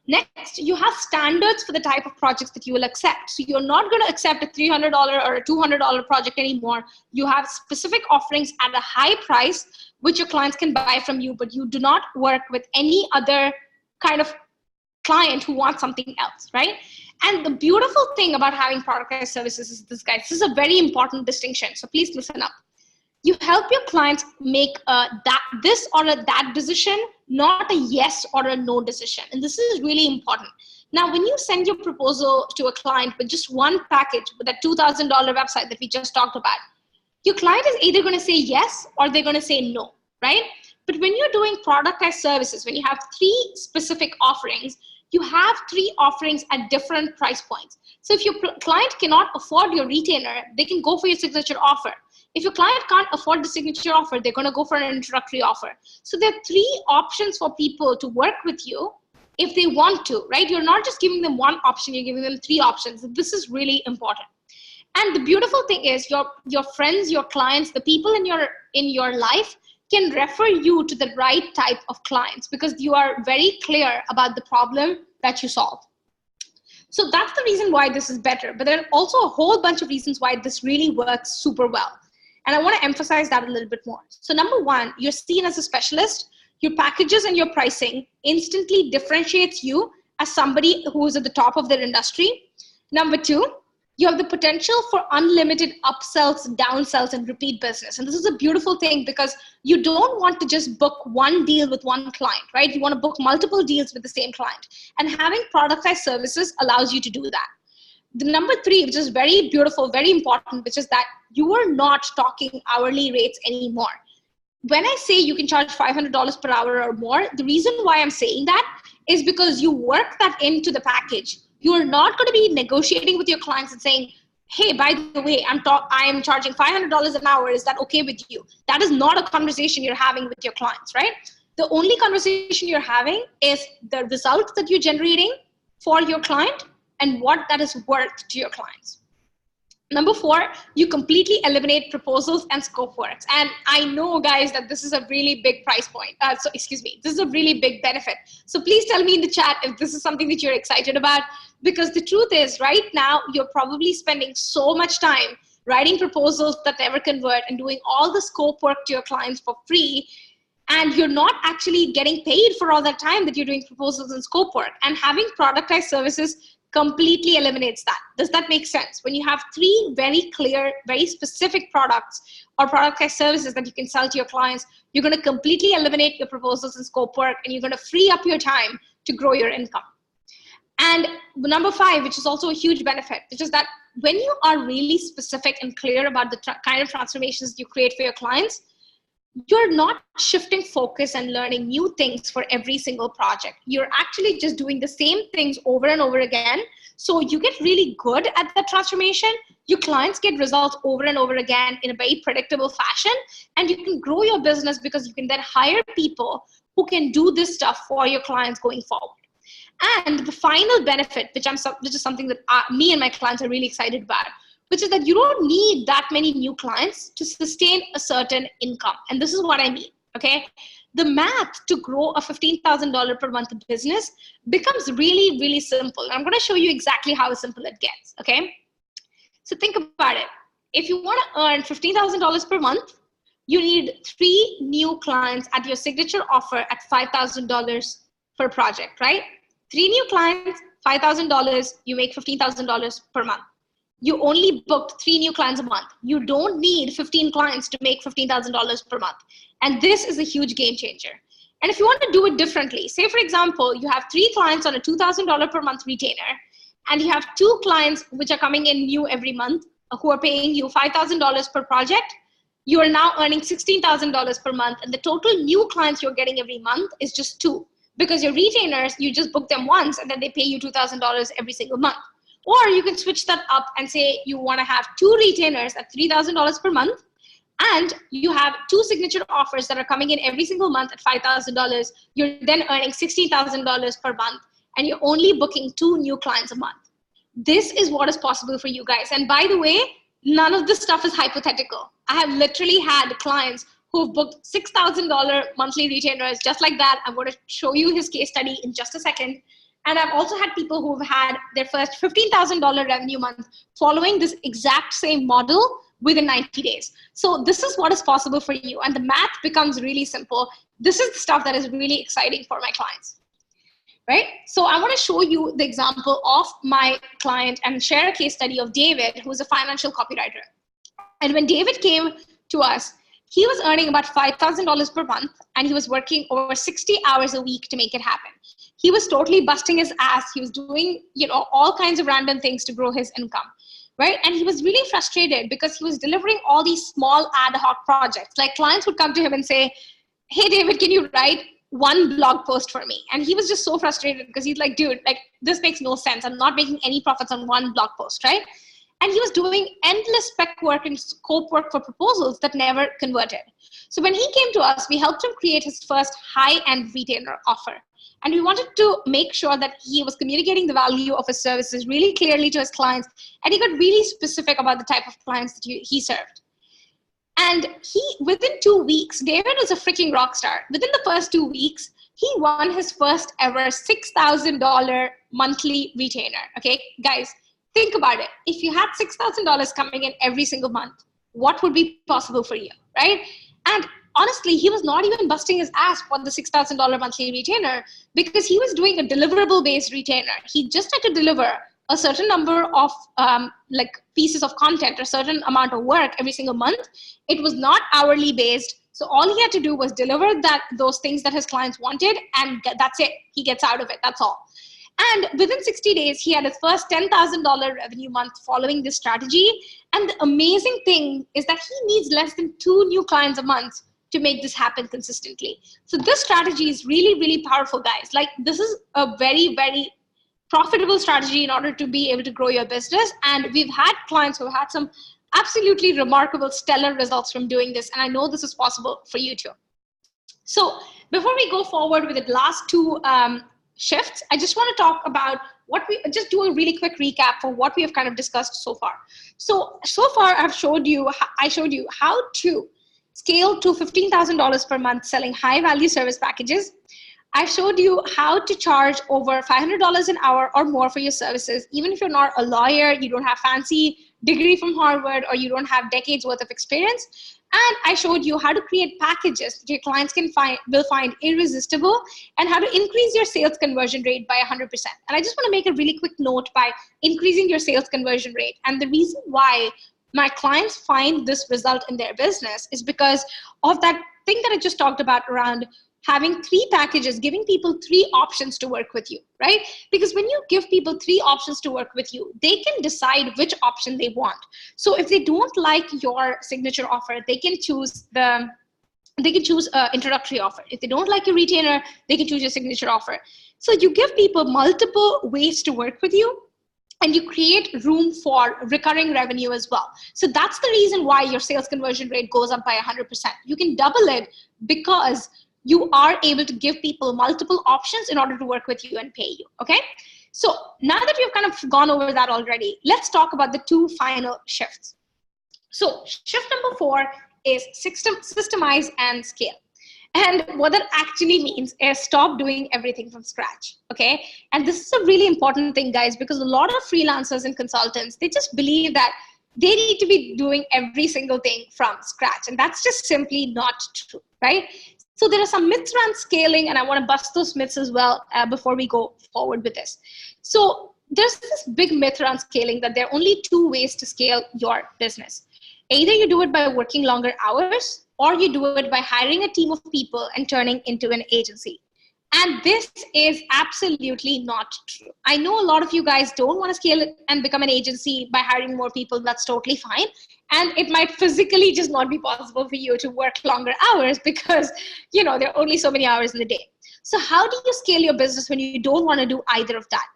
Next, you have standards for the type of projects that you will accept. So you're not going to accept a $300 or a $200 project anymore. You have specific offerings at a high price, which your clients can buy from you, but you do not work with any other kind of client who wants something else, right? And the beautiful thing about having productized services is this, guys. This is a very important distinction. So please listen up. You help your clients make this or that decision, not a yes or a no decision. And this is really important. Now, when you send your proposal to a client with just one package, with that $2,000 website that we just talked about, your client is either going to say yes or they're going to say no, right? But when you're doing productized services, when you have 3 specific offerings, you have 3 offerings at different price points. So if your client cannot afford your retainer, they can go for your signature offer. If your client can't afford the signature offer, they're going to go for an introductory offer. So there are 3 options for people to work with you if they want to, right? You're not just giving them one option, you're giving them 3 options. This is really important. And the beautiful thing is your friends, your clients, the people in your life can refer you to the right type of clients because you are very clear about the problem that you solve. So that's the reason why this is better. But there are also a whole bunch of reasons why this really works super well. And I want to emphasize that a little bit more. So number 1, you're seen as a specialist. Your packages and your pricing instantly differentiates you as somebody who is at the top of their industry. Number 2, you have the potential for unlimited upsells, downsells, and repeat business. And this is a beautiful thing because you don't want to just book one deal with one client, right? You want to book multiple deals with the same client. And having productized services allows you to do that. The number 3, which is very beautiful, very important, which is that you are not talking hourly rates anymore. When I say you can charge $500 per hour or more, the reason why I'm saying that is because you work that into the package. You're not going to be negotiating with your clients and saying, hey, by the way, I am charging $500 an hour. Is that okay with you? That is not a conversation you're having with your clients, right? The only conversation you're having is the results that you're generating for your client and what that is worth to your clients. Number 4, you completely eliminate proposals and scope works. And I know, guys, that this is a really big price point. This is a really big benefit. So please tell me in the chat if this is something that you're excited about, because the truth is right now, you're probably spending so much time writing proposals that never convert and doing all the scope work to your clients for free. And you're not actually getting paid for all that time that you're doing proposals and scope work. And having productized services completely eliminates that. Does that make sense? When you have 3 very clear, very specific products or productized services that you can sell to your clients, you're going to completely eliminate your proposals and scope work, and you're going to free up your time to grow your income. And number 5, which is also a huge benefit, which is that when you are really specific and clear about the kind of transformations you create for your clients, you're not shifting focus and learning new things for every single project. You're actually just doing the same things over and over again. So you get really good at that transformation. Your clients get results over and over again in a very predictable fashion. And you can grow your business because you can then hire people who can do this stuff for your clients going forward. And the final benefit, which is something that me and my clients are really excited about, which is that you don't need that many new clients to sustain a certain income. And this is what I mean. okay? The math to grow a $15,000 per month business becomes really, really simple. I'm going to show you exactly how simple it gets, okay? So think about it. If you want to earn $15,000 per month, you need 3 new clients at your signature offer at $5,000 per project, right? 3 new clients, $5,000, you make $15,000 per month. You only booked 3 new clients a month. You don't need 15 clients to make $15,000 per month. And this is a huge game changer. And if you want to do it differently, say for example, you have 3 clients on a $2,000 per month retainer, and you have 2 clients which are coming in new every month who are paying you $5,000 per project, you are now earning $16,000 per month. And the total new clients you're getting every month is just 2. Because your retainers, you just book them once and then they pay you $2,000 every single month. Or you can switch that up and say you want to have 2 retainers at $3,000 per month, and you have 2 signature offers that are coming in every single month at $5,000. You're then earning $16,000 per month, and you're only booking 2 new clients a month. This is what is possible for you guys. And by the way, none of this stuff is hypothetical. I have literally had clients who've booked $6,000 monthly retainers just like that. I'm going to show you his case study in just a second. And I've also had people who've had their first $15,000 revenue month following this exact same model within 90 days. So this is what is possible for you. And the math becomes really simple. This is the stuff that is really exciting for my clients, right? So I want to show you the example of my client and share a case study of David, who's a financial copywriter. And when David came to us, he was earning about $5,000 per month, and he was working over 60 hours a week to make it happen. He was totally busting his ass. He was doing, all kinds of random things to grow his income, right? And he was really frustrated because he was delivering all these small ad hoc projects. Like clients would come to him and say, hey, David, can you write 1 blog post for me? And he was just so frustrated because he's like, dude, like this makes no sense. I'm not making any profits on 1 blog post, right? And he was doing endless spec work and scope work for proposals that never converted. So when he came to us, we helped him create his first high-end retainer offer. And we wanted to make sure that he was communicating the value of his services really clearly to his clients. And he got really specific about the type of clients that he served. And within 2 weeks, David was a freaking rock star. Within the first 2 weeks, he won his first ever $6,000 monthly retainer. Okay, guys, think about it. If you had $6,000 coming in every single month, what would be possible for you, right? And honestly, he was not even busting his ass for the $6,000 monthly retainer because he was doing a deliverable-based retainer. He just had to deliver a certain number of pieces of content or a certain amount of work every single month. It was not hourly based. So all he had to do was deliver those things that his clients wanted, and that's it. He gets out of it. That's all. And within 60 days, he had his first $10,000 revenue month following this strategy. And the amazing thing is that he needs less than 2 new clients a month to make this happen consistently. So this strategy is really, really powerful, guys. Like this is a very, very profitable strategy in order to be able to grow your business. And we've had clients who have had some absolutely remarkable, stellar results from doing this. And I know this is possible for you too. So before we go forward with the last 2 shifts, I just want to talk about just do a really quick recap for what we have kind of discussed so far. So far I showed you how to scale to $15,000 per month selling high value service packages. I showed you how to charge over $500 an hour or more for your services, even if you're not a lawyer, you don't have fancy degree from Harvard, or you don't have decades worth of experience. And I showed you how to create packages that your clients will find irresistible, and how to increase your sales conversion rate by 100%. And I just want to make a really quick note by increasing your sales conversion rate. And the reason why my clients find this result in their business is because of that thing that I just talked about around having 3 packages, giving people 3 options to work with you, right? Because when you give people 3 options to work with you, they can decide which option they want. So if they don't like your signature offer, they can choose an introductory offer. If they don't like your retainer, they can choose your signature offer. So you give people multiple ways to work with you, and you create room for recurring revenue as well. So that's the reason why your sales conversion rate goes up by 100%. You can double it because you are able to give people multiple options in order to work with you and pay you, okay? So now that we've kind of gone over that already, let's talk about the 2 final shifts. So shift number 4 is systemize and scale. And what that actually means is stop doing everything from scratch. Okay. And this is a really important thing, guys, because a lot of freelancers and consultants, they just believe that they need to be doing every single thing from scratch. And that's just simply not true, right? So there are some myths around scaling, and I want to bust those myths as well before we go forward with this. So there's this big myth around scaling that there are only two ways to scale your business. Either you do it by working longer hours, or you do it by hiring a team of people and turning into an agency. And this is absolutely not true. I know a lot of you guys don't want to scale it and become an agency by hiring more people. That's totally fine. And it might physically just not be possible for you to work longer hours because, there are only so many hours in the day. So how do you scale your business when you don't want to do either of that?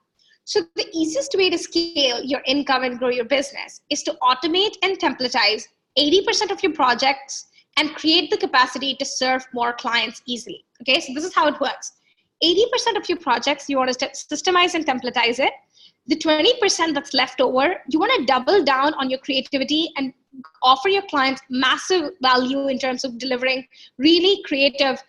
So the easiest way to scale your income and grow your business is to automate and templatize 80% of your projects and create the capacity to serve more clients easily. Okay, so this is how it works. 80% of your projects, you want to systemize and templatize it. The 20% that's left over, you want to double down on your creativity and offer your clients massive value in terms of delivering really creative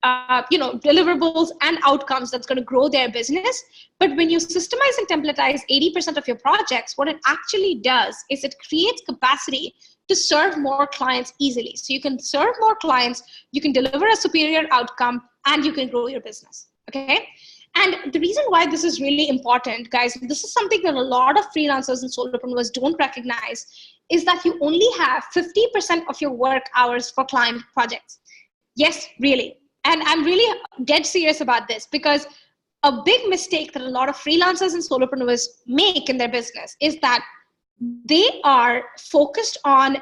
deliverables and outcomes that's going to grow their business. But when you systemize and templatize 80% of your projects, what it actually does is it creates capacity to serve more clients easily. So you can serve more clients, you can deliver a superior outcome, and you can grow your business, okay? And the reason why this is really important, guys, this is something that a lot of freelancers and solopreneurs don't recognize, is that you only have 50% of your work hours for client projects. Yes, really. And I'm really dead serious about this, because a big mistake that a lot of freelancers and solopreneurs make in their business is that they are focused on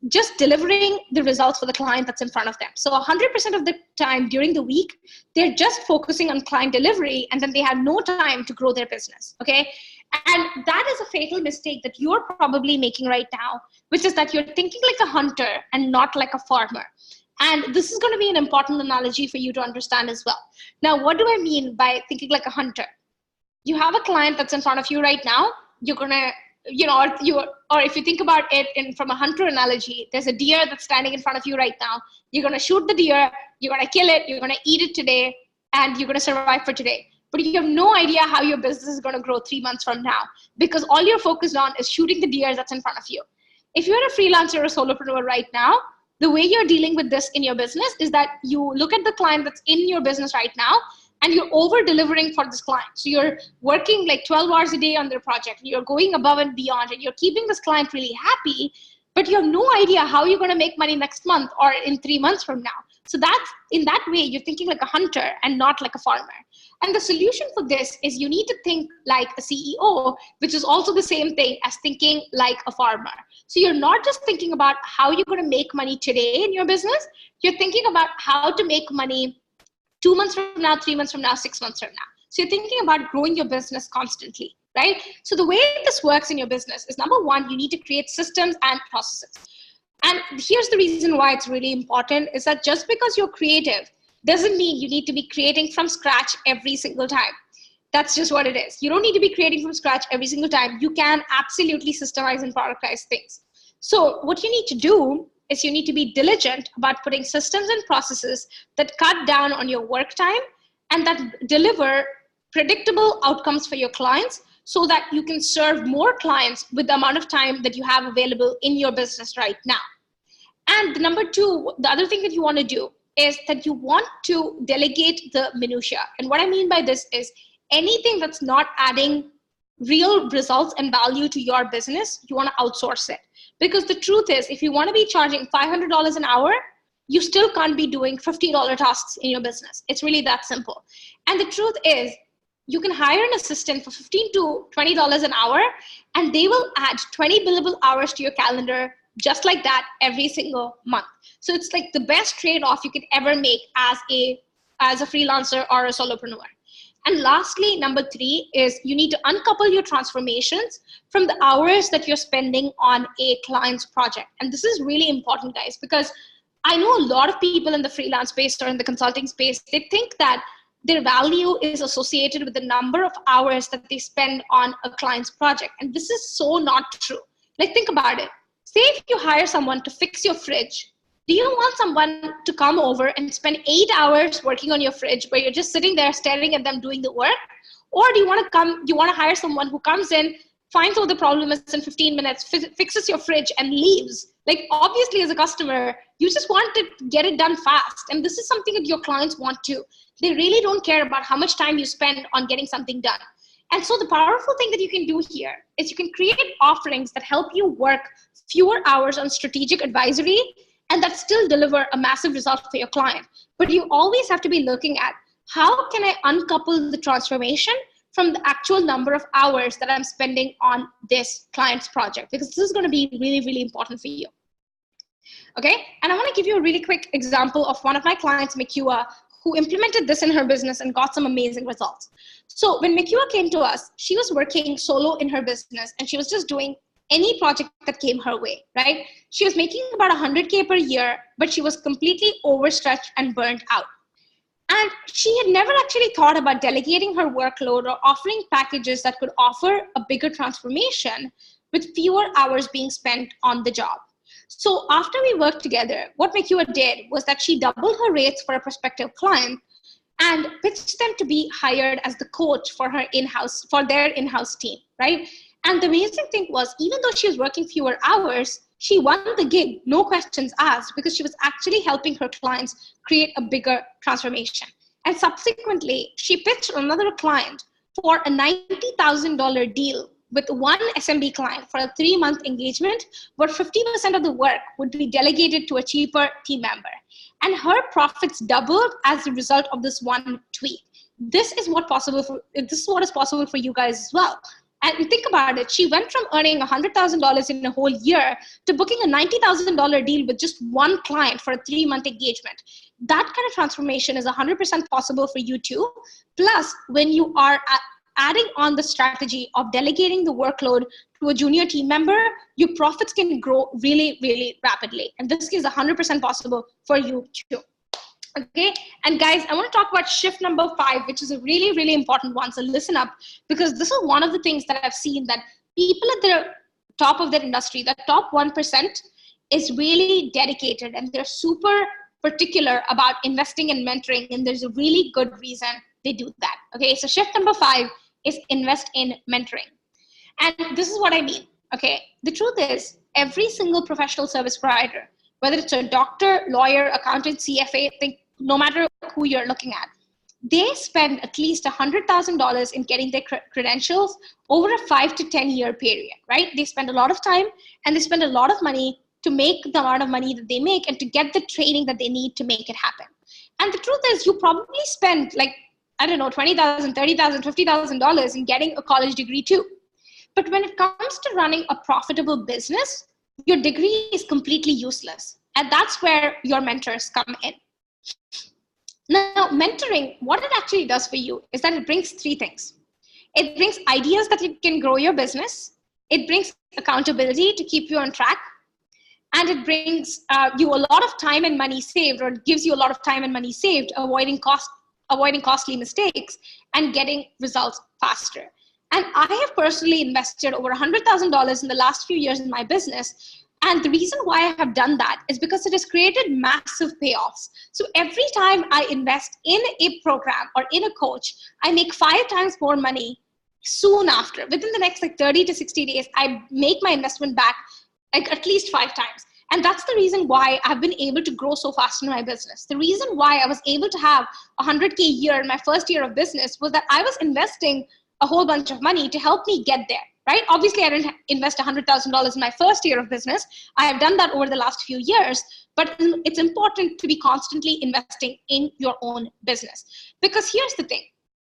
just delivering the results for the client that's in front of them. So 100% of the time during the week, they're just focusing on client delivery, and then they have no time to grow their business, okay? And that is a fatal mistake that you're probably making right now, which is that you're thinking like a hunter and not like a farmer. And this is going to be an important analogy for you to understand as well. Now, what do I mean by thinking like a hunter? You have a client that's in front of you right now. You're going to, or if you think about it from a hunter analogy, there's a deer that's standing in front of you right now. You're going to shoot the deer, you're going to kill it, you're going to eat it today, and you're going to survive for today. But you have no idea how your business is going to grow 3 months from now, because all you're focused on is shooting the deer that's in front of you. If you're a freelancer or a solopreneur right now, the way you're dealing with this in your business is that you look at the client that's in your business right now, and you're over delivering for this client. So you're working like 12 hours a day on their project. You're going above and beyond, and you're keeping this client really happy, but you have no idea how you're going to make money next month or in 3 months from now. So that's, in that way, you're thinking like a hunter and not like a farmer. And the solution for this is you need to think like a CEO, which is also the same thing as thinking like a farmer. So you're not just thinking about how you're going to make money today in your business. You're thinking about how to make money 2 months from now, 3 months from now, 6 months from now. So you're thinking about growing your business constantly, right? So the way this works in your business is, number one, you need to create systems and processes. And here's the reason why it's really important, is that just because you're creative doesn't mean you need to be creating from scratch every single time. That's just what it is. You don't need to be creating from scratch every single time. You can absolutely systemize and productize things. So what you need to do is you need to be diligent about putting systems and processes that cut down on your work time and that deliver predictable outcomes for your clients, so that you can serve more clients with the amount of time that you have available in your business right now. And number two, the other thing that you want to do is that you want to delegate the minutia. And what I mean by this is anything that's not adding real results and value to your business, you want to outsource it. Because the truth is, if you want to be charging $500 an hour, you still can't be doing $50 tasks in your business. It's really that simple. And the truth is, you can hire an assistant for $15 to $20 an hour, and they will add 20 billable hours to your calendar just like that every single month. So it's like the best trade-off you could ever make as a freelancer or a solopreneur. And lastly, number three is you need to uncouple your transformations from the hours that you're spending on a client's project. And this is really important, guys, because I know a lot of people in the freelance space or in the consulting space, they think that their value is associated with the number of hours that they spend on a client's project. And this is so not true. Like, think about it. Say if you hire someone to fix your fridge, Do you want someone to come over and spend 8 hours working on your fridge where you're just sitting there staring at them doing the work? Or do you want to hire someone who comes in, finds out the problem is in 15 minutes, fixes your fridge and leaves? Like, obviously as a customer, you just want to get it done fast. And this is something that your clients want too. They really don't care about how much time you spend on getting something done. And so the powerful thing that you can do here is you can create offerings that help you work fewer hours on strategic advisory and that still deliver a massive result for your client. But you always have to be looking at, how can I uncouple the transformation from the actual number of hours that I'm spending on this client's project? Because this is going to be really, really important for you. Okay, and I want to give you a really quick example of one of my clients, Mikua, who implemented this in her business and got some amazing results. So when Mikua came to us, she was working solo in her business and she was just doing any project that came her way, right? She was making about 100K per year, but she was completely overstretched and burned out. And she had never actually thought about delegating her workload or offering packages that could offer a bigger transformation with fewer hours being spent on the job. So after we worked together, what Mikua did was that she doubled her rates for a prospective client and pitched them to be hired as the coach for their in-house team, right? And the amazing thing was, even though she was working fewer hours, she won the gig, no questions asked, because she was actually helping her clients create a bigger transformation. And subsequently, she pitched another client for a $90,000 deal with one SMB client for a 3-month engagement, where 50% of the work would be delegated to a cheaper team member. And her profits doubled as a result of this one tweak. This is what is possible for you guys as well. And think about it. She went from earning $100,000 in a whole year to booking a $90,000 deal with just one client for a 3-month engagement. That kind of transformation is 100% possible for you too. Plus, when you are adding on the strategy of delegating the workload to a junior team member, your profits can grow really, really rapidly. And this is 100% possible for you too. Okay, and guys, I want to talk about shift number 5, which is a really, really important one. So listen up, because this is one of the things that I've seen, that people at the top of their industry, the top 1%, is really dedicated and they're super particular about investing in mentoring. And there's a really good reason they do that. Okay, so shift number 5 is invest in mentoring. And this is what I mean. Okay, the truth is, every single professional service provider, whether it's a doctor, lawyer, accountant, CFA, no matter who you're looking at, they spend at least $100,000 in getting their credentials over a 5 to 10 year period, right? They spend a lot of time and they spend a lot of money to make the amount of money that they make and to get the training that they need to make it happen. And the truth is, you probably spend $20,000, $30,000, $50,000 in getting a college degree too. But when it comes to running a profitable business, your degree is completely useless. And that's where your mentors come in. Now, mentoring, what it actually does for you is that it brings 3 things. It brings ideas that can grow your business. It brings accountability to keep you on track. And it brings you a lot of time and money saved, or it gives you a lot of time and money saved, avoiding costly mistakes and getting results faster. And I have personally invested over $100,000 in the last few years in my business. And the reason why I have done that is because it has created massive payoffs. So every time I invest in a program or in a coach, I make 5 times more money soon after. Within the next 30 to 60 days, I make my investment back at least 5 times. And that's the reason why I've been able to grow so fast in my business. The reason why I was able to have 100K a year in my first year of business was that I was investing a whole bunch of money to help me get there. Right? Obviously, I didn't invest $100,000 in my first year of business. I have done that over the last few years, but it's important to be constantly investing in your own business. Because here's the thing,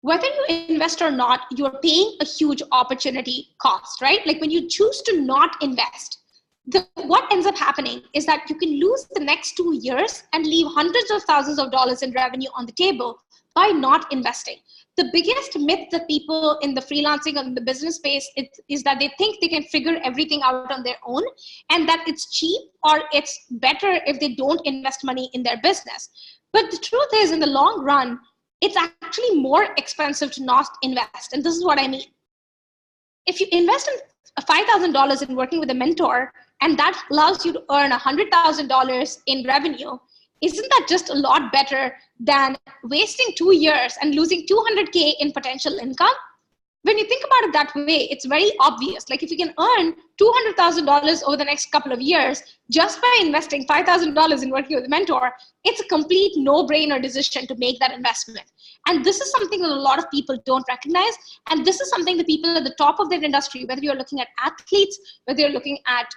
whether you invest or not, you're paying a huge opportunity cost, right? Like when you choose to not invest, what ends up happening is that you can lose the next 2 years and leave hundreds of thousands of dollars in revenue on the table by not investing. The biggest myth that people in the freelancing and the business space is that they think they can figure everything out on their own and that it's cheap or it's better if they don't invest money in their business. But the truth is, in the long run, it's actually more expensive to not invest. And this is what I mean. if you invest in $5,000 in working with a mentor, and that allows you to earn $100,000 in revenue, isn't that just a lot better than wasting 2 years and losing 200K in potential income? When you think about it that way, it's very obvious. Like if you can earn $200,000 over the next couple of years just by investing $5,000 in working with a mentor, it's a complete no-brainer decision to make that investment. And this is something that a lot of people don't recognize. And this is something that people at the top of their industry, whether you're looking at athletes, whether you're looking at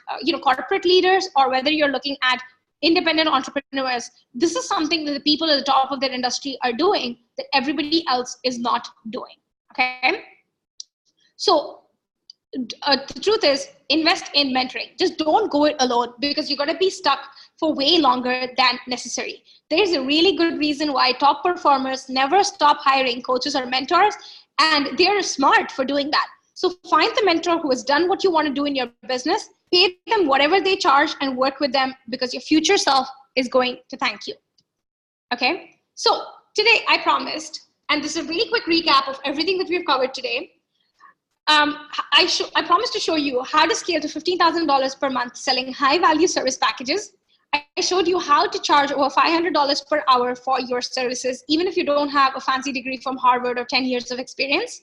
corporate leaders, or whether you're looking at independent entrepreneurs, this is something that the people at the top of their industry are doing that everybody else is not doing. Okay. So the truth is, invest in mentoring. Just don't go it alone, because you're going to be stuck for way longer than necessary. There's a really good reason why top performers never stop hiring coaches or mentors, and they're smart for doing that. So find the mentor who has done what you want to do in your business, pay them whatever they charge, and work with them, because your future self is going to thank you. Okay? So today I promised, and this is a really quick recap of everything that we've covered today. I promised to show you how to scale to $15,000 per month selling high value service packages. I showed you how to charge over $500 per hour for your services, even if you don't have a fancy degree from Harvard or 10 years of experience.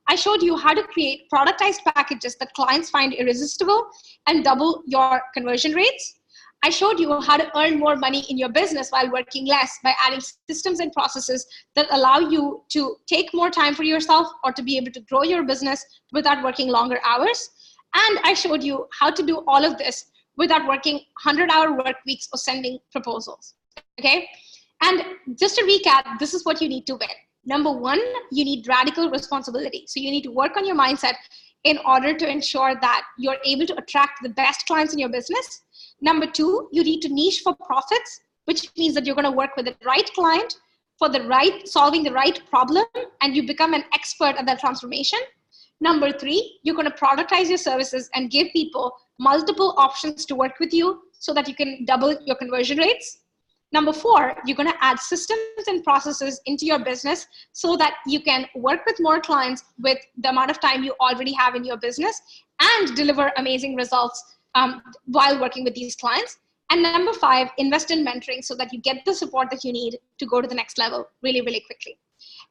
I showed you how to create productized packages that clients find irresistible and double your conversion rates. I showed you how to earn more money in your business while working less by adding systems and processes that allow you to take more time for yourself or to be able to grow your business without working longer hours. And I showed you how to do all of this without working 100-hour work weeks or sending proposals. Okay? And just to recap, this is what you need to win. Number one, you need radical responsibility. So you need to work on your mindset in order to ensure that you're able to attract the best clients in your business. Number two, you need to niche for profits, which means that you're going to work with the right client for solving the right problem, and you become an expert at that transformation. Number three, you're going to productize your services and give people multiple options to work with you so that you can double your conversion rates. Number four, you're going to add systems and processes into your business so that you can work with more clients with the amount of time you already have in your business and deliver amazing results while working with these clients. And number five, invest in mentoring so that you get the support that you need to go to the next level really, really quickly.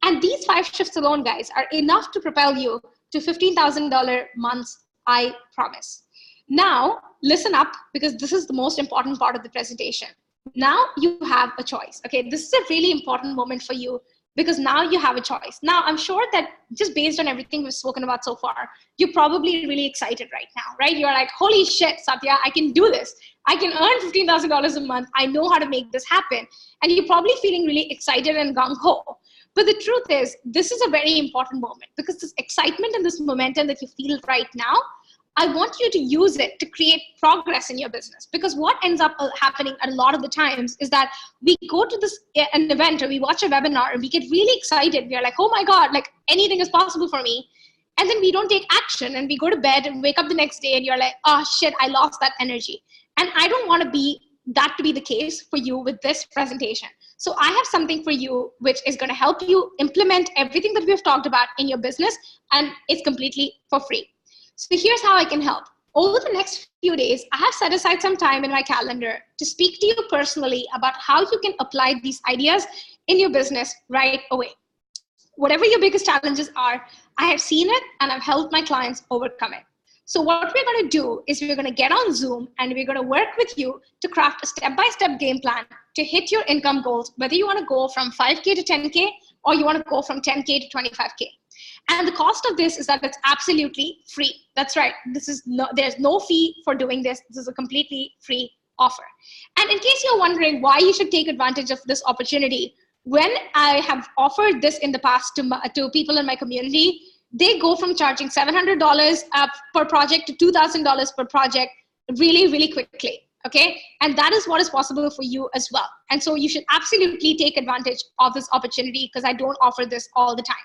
And these 5 shifts alone, guys, are enough to propel you to $15,000 months, I promise. Now, listen up, because this is the most important part of the presentation. Now you have a choice. Okay, this is a really important moment for you, because now you have a choice. Now, I'm sure that just based on everything we've spoken about so far, you're probably really excited right now, right? You're like, holy shit, Satya, I can do this. I can earn $15,000 a month. I know how to make this happen. And you're probably feeling really excited and gung-ho. But the truth is, this is a very important moment, because this excitement and this momentum that you feel right now, I want you to use it to create progress in your business. Because what ends up happening a lot of the times is that we go to an event or we watch a webinar and we get really excited. We are like, oh my God, like anything is possible for me. And then we don't take action and we go to bed and wake up the next day and you're like, oh shit, I lost that energy. And I don't want that to be the case for you with this presentation. So I have something for you which is going to help you implement everything that we've talked about in your business, and it's completely for free. So here's how I can help. Over the next few days, I have set aside some time in my calendar to speak to you personally about how you can apply these ideas in your business right away. Whatever your biggest challenges are, I have seen it and I've helped my clients overcome it. So what we're going to do is we're going to get on Zoom and we're going to work with you to craft a step-by-step game plan to hit your income goals, whether you want to go from 5K to 10K or you want to go from 10K to 25K. And the cost of this is that it's absolutely free. That's right. There's no fee for doing this. This is a completely free offer. And in case you're wondering why you should take advantage of this opportunity, when I have offered this in the past to people in my community, they go from charging $700 per project to $2,000 per project really, really quickly. Okay. And that is what is possible for you as well. And so you should absolutely take advantage of this opportunity, because I don't offer this all the time.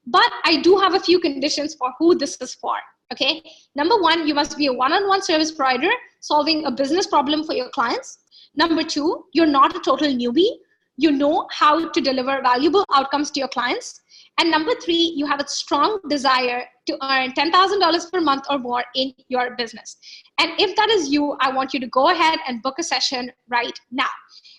But I do have a few conditions for who this is for. Okay. Number one, you must be a one-on-one service provider solving a business problem for your clients. Number two, you're not a total newbie. You know how to deliver valuable outcomes to your clients. And number 3, you have a strong desire to earn $10,000 per month or more in your business. And if that is you, I want you to go ahead and book a session right now.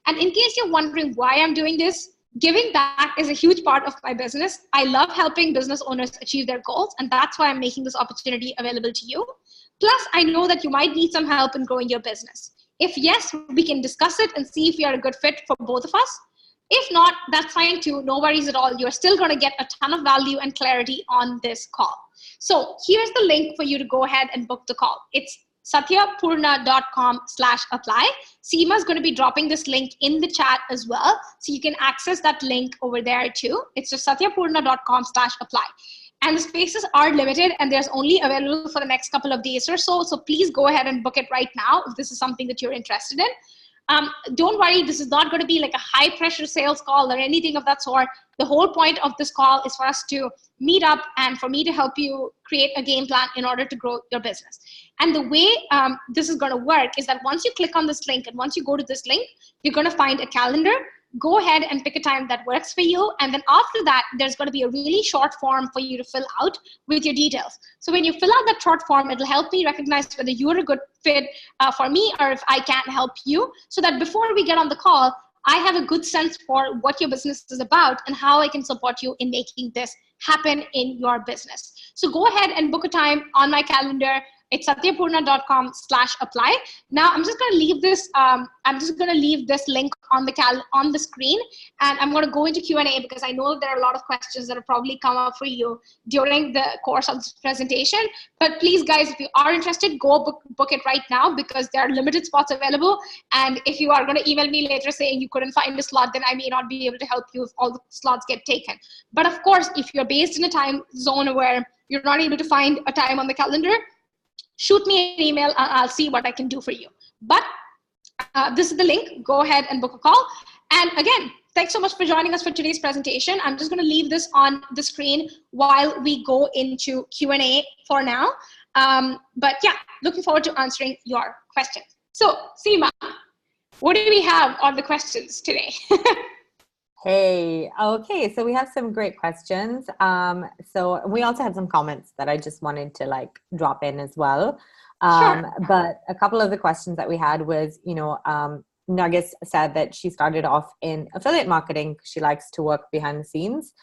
And in case you're wondering why I'm doing this, giving back is a huge part of my business. I love helping business owners achieve their goals, and that's why I'm making this opportunity available to you. Plus, I know that you might need some help in growing your business. If yes, we can discuss it and see if we are a good fit for both of us. If not, that's fine too. No worries at all. You're still going to get a ton of value and clarity on this call. So here's the link for you to go ahead and book the call. It's satyapurna.com/apply. Seema is going to be dropping this link in the chat as well. So you can access that link over there too. It's just satyapurna.com/apply. And the spaces are limited and there's only available for the next couple of days or so. So please go ahead and book it right now if this is something that you're interested in. Don't worry, this is not going to be like a high pressure sales call or anything of that sort. The whole point of this call is for us to meet up and for me to help you create a game plan in order to grow your business. And the way this is going to work is that once you click on this link and once you go to this link, you're going to find a calendar. Go ahead and pick a time that works for you. And then after that, there's going to be a really short form for you to fill out with your details. So when you fill out that short form, it'll help me recognize whether you're a good fit for me or if I can help you, so that before we get on the call, I have a good sense for what your business is about and how I can support you in making this happen in your business. So go ahead and book a time on my calendar. It's satyapurna.com/apply. Now I'm just going to leave this. I'm just going to leave this link on the screen, and I'm going to go into Q&A because I know there are a lot of questions that will probably come up for you during the course of this presentation. But please, guys, if you are interested, go book it right now because there are limited spots available. And if you are going to email me later saying you couldn't find a slot, then I may not be able to help you if all the slots get taken. But of course, if you're based in a time zone where you're not able to find a time on the calendar, shoot me an email and I'll see what I can do for you. But this is the link. Go ahead and book a call. And again, thanks so much for joining us for today's presentation. I'm just going to leave this on the screen while we go into Q&A for now. But yeah, looking forward to answering your questions. So Seema, what do we have on the questions today? Hey, okay, so we have some great questions. So we also had some comments that I just wanted to like drop in as well. Sure. But a couple of the questions that we had was, Nargis said that she started off in affiliate marketing. She likes to work behind the scenes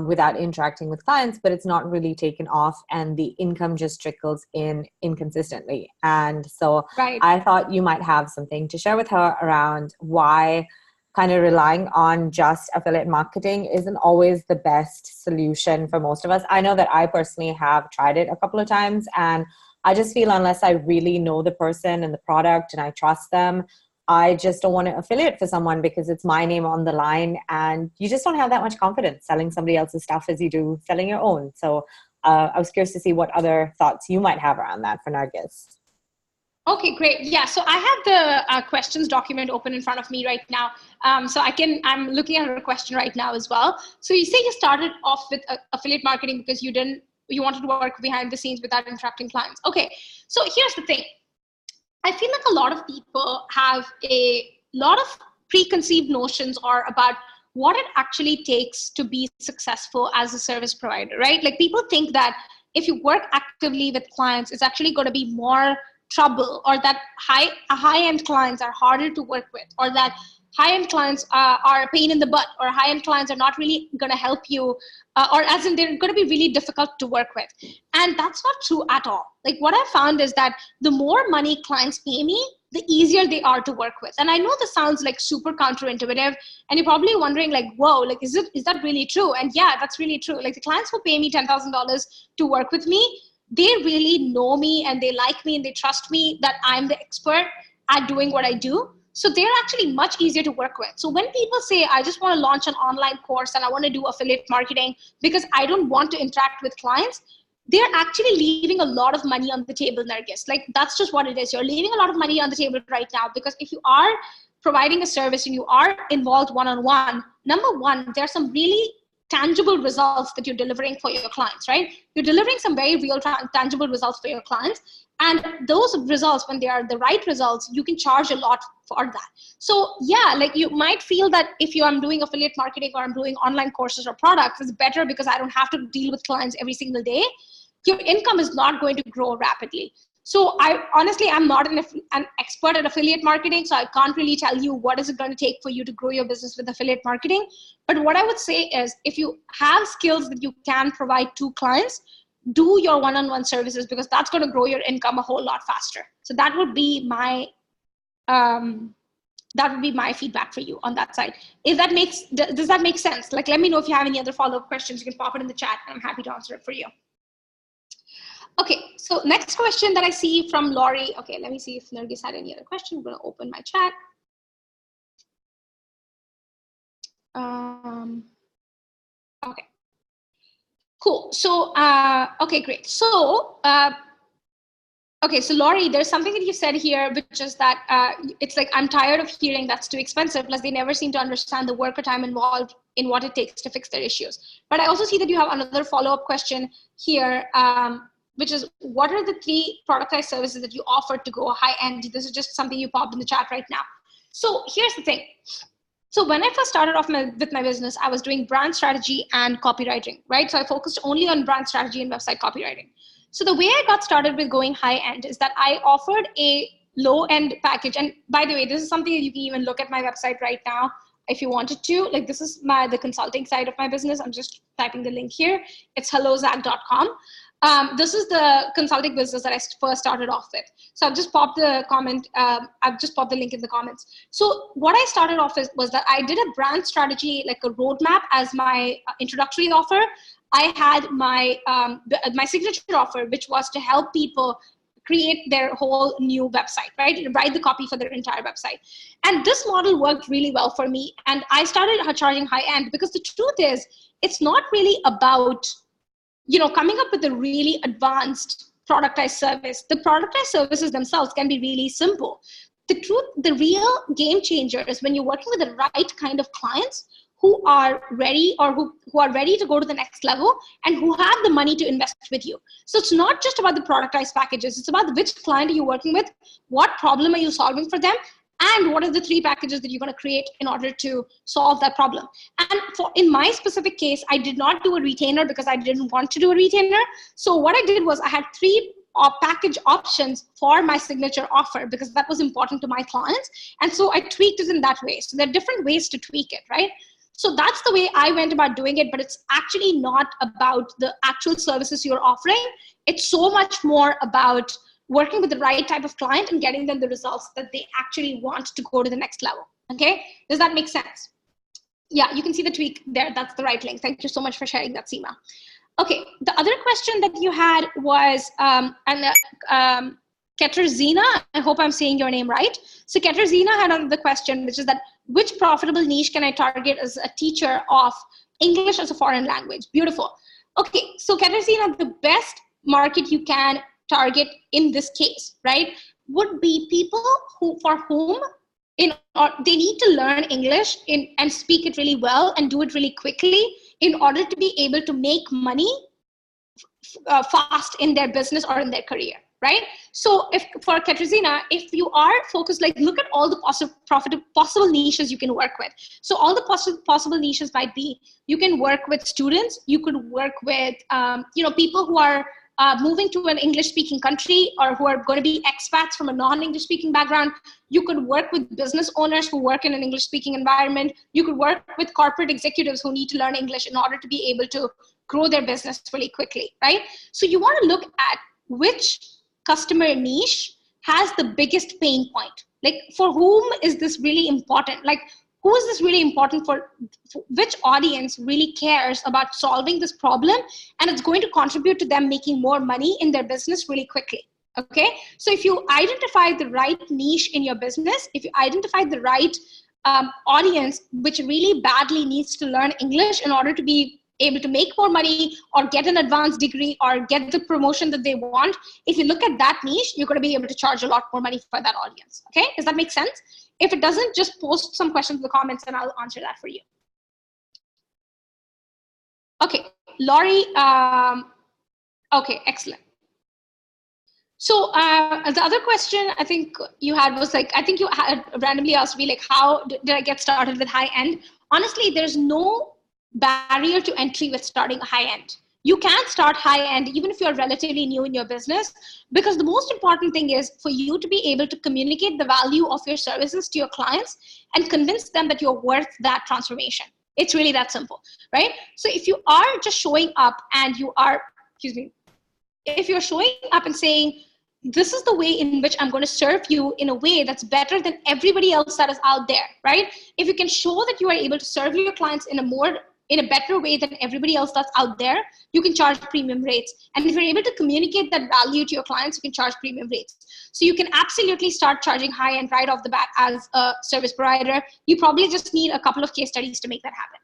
without interacting with clients, but it's not really taken off and the income just trickles in inconsistently. And so Right. I thought you might have something to share with her around why kind of relying on just affiliate marketing isn't always the best solution for most of us. I know that I personally have tried it a couple of times, and I just feel unless I really know the person and the product and I trust them, I just don't want to affiliate for someone because it's my name on the line and you just don't have that much confidence selling somebody else's stuff as you do selling your own. So I was curious to see what other thoughts you might have around that for Nargis. Okay, great. Yeah, so I have the questions document open in front of me right now. So I'm looking at a question right now as well. So you say you started off with affiliate marketing because you wanted to work behind the scenes without interacting clients. Okay, so here's the thing. I feel like a lot of people have a lot of preconceived notions about what it actually takes to be successful as a service provider, right? Like people think that if you work actively with clients, it's actually going to be more trouble, or that high-end clients are harder to work with, or that high-end clients are a pain in the butt, or high-end clients are not really going to help you, or as in they're going to be really difficult to work with. And that's not true at all. Like what I found is that the more money clients pay me, the easier they are to work with. And I know this sounds like super counterintuitive, and you're probably wondering like, whoa, like is that really true? And yeah, that's really true. Like the clients who pay me $10,000 to work with me, they really know me and they like me and they trust me that I'm the expert at doing what I do. So they're actually much easier to work with. So when people say, I just want to launch an online course and I want to do affiliate marketing because I don't want to interact with clients, they're actually leaving a lot of money on the table, Nargis. Like that's just what it is. You're leaving a lot of money on the table right now because if you are providing a service and you are involved one-on-one, number one, there's some really tangible results that you're delivering for your clients, right? You're delivering some very real tangible results for your clients. And those results, when they are the right results, you can charge a lot for that. So yeah, like you might feel that if I'm doing affiliate marketing or I'm doing online courses or products, it's better because I don't have to deal with clients every single day. Your income is not going to grow rapidly. So I'm not an expert at affiliate marketing, so I can't really tell you what is it going to take for you to grow your business with affiliate marketing. But what I would say is, if you have skills that you can provide to clients, do your one-on-one services, because that's going to grow your income a whole lot faster. So that would be my feedback for you on that side. Does that make sense? Like, let me know if you have any other follow-up questions. You can pop it in the chat and I'm happy to answer it for you. Okay, so next question that I see from Laurie. Okay, let me see if Nergis had any other question. I'm going to open my chat. Okay, cool. So, okay, great. So, okay, so Laurie, there's something that you said here, which is that it's like, I'm tired of hearing that's too expensive, plus they never seem to understand the work or time involved in what it takes to fix their issues. But I also see that you have another follow-up question here, which is, what are the 3 productized services that you offer to go high end? This is just something you popped in the chat right now. So here's the thing. So when I first started off with my business, I was doing brand strategy and copywriting, right? So I focused only on brand strategy and website copywriting. So the way I got started with going high end is that I offered a low end package. And by the way, this is something that you can even look at my website right now if you wanted to. Like, this is the consulting side of my business. I'm just typing the link here. It's hellozach.com. This is the consulting business that I first started off with. So I've just popped the comment. I've just popped the link in the comments. So what I started off with was that I did a brand strategy, like a roadmap, as my introductory offer. I had my signature offer, which was to help people create their whole new website, right? Write the copy for their entire website. And this model worked really well for me. And I started charging high end, because the truth is, it's not really about, coming up with a really advanced productized service. The productized services themselves can be really simple. The real game changer is when you're working with the right kind of clients who are ready, or who are ready to go to the next level and who have the money to invest with you. So it's not just about the productized packages. It's about which client are you working with, what problem are you solving for them, and what are the 3 packages that you're going to create in order to solve that problem. And in my specific case, I did not do a retainer because I didn't want to do a retainer. So what I did was I had 3 package options for my signature offer, because that was important to my clients. And so I tweaked it in that way. So there are different ways to tweak it, right? So that's the way I went about doing it, but it's actually not about the actual services you're offering. It's so much more about working with the right type of client and getting them the results that they actually want to go to the next level. Okay, does that make sense? Yeah, you can see the tweak there. That's the right link. Thank you so much for sharing that, Seema. Okay, the other question that you had was, Katerzina, I hope I'm saying your name right. So Katerzina had another question, which is that, which profitable niche can I target as a teacher of English as a foreign language? Beautiful. Okay, so Katerzina, the best market you can target in this case, right, would be people for whom they need to learn English and speak it really well and do it really quickly in order to be able to make money fast in their business or in their career, right? So for Katerzina, if you are focused, like, look at all the possible niches you can work with. So all the possible niches might be, you can work with students, you could work with people who are moving to an English-speaking country, or who are going to be expats from a non-English-speaking background. You could work with business owners who work in an English-speaking environment. You could work with corporate executives who need to learn English in order to be able to grow their business really quickly, right? So you want to look at which customer niche has the biggest pain point. Like, for whom is this really important? Like, who is this really important for? Which audience really cares about solving this problem, and it's going to contribute to them making more money in their business really quickly. Okay, so if you identify the right niche in your business, if you identify the right audience which really badly needs to learn English in order to be able to make more money or get an advanced degree or get the promotion that they want, if you look at that niche, you're going to be able to charge a lot more money for that audience. Okay, does that make sense? If it doesn't, just post some questions in the comments and I'll answer that for you. Okay, Laurie, okay, excellent. So the other question I think you had was like, I think you had randomly asked me like, how did I get started with high end? Honestly, there's no barrier to entry with starting high end. You can start high end even if you're relatively new in your business, because the most important thing is for you to be able to communicate the value of your services to your clients and convince them that you're worth that transformation. It's really that simple, right? So if you are just showing up and you are, excuse me, if you're showing up and saying, this is the way in which I'm going to serve you in a way that's better than everybody else that is out there, right? If you can show that you are able to serve your clients in a better way than everybody else that's out there, you can charge premium rates. And if you're able to communicate that value to your clients, you can charge premium rates. So you can absolutely start charging high end right off the bat as a service provider. You probably just need a couple of case studies to make that happen.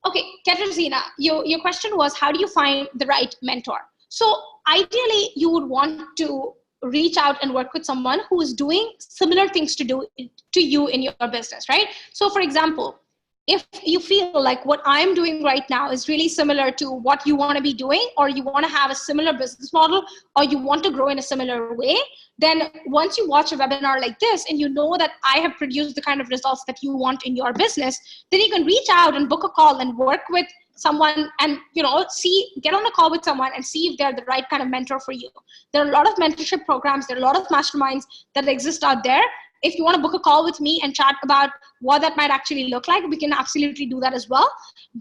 Okay, Katarzyna, your question was, how do you find the right mentor? So ideally, you would want to reach out and work with someone who is doing similar things to you in your business, right? So for example, if you feel like what I'm doing right now is really similar to what you want to be doing, or you want to have a similar business model, or you want to grow in a similar way, then once you watch a webinar like this and you know that I have produced the kind of results that you want in your business, then you can reach out and book a call and work with someone and, get on a call with someone and see if they're the right kind of mentor for you. There are a lot of mentorship programs. There are a lot of masterminds that exist out there. If you want to book a call with me and chat about what that might actually look like, we can absolutely do that as well.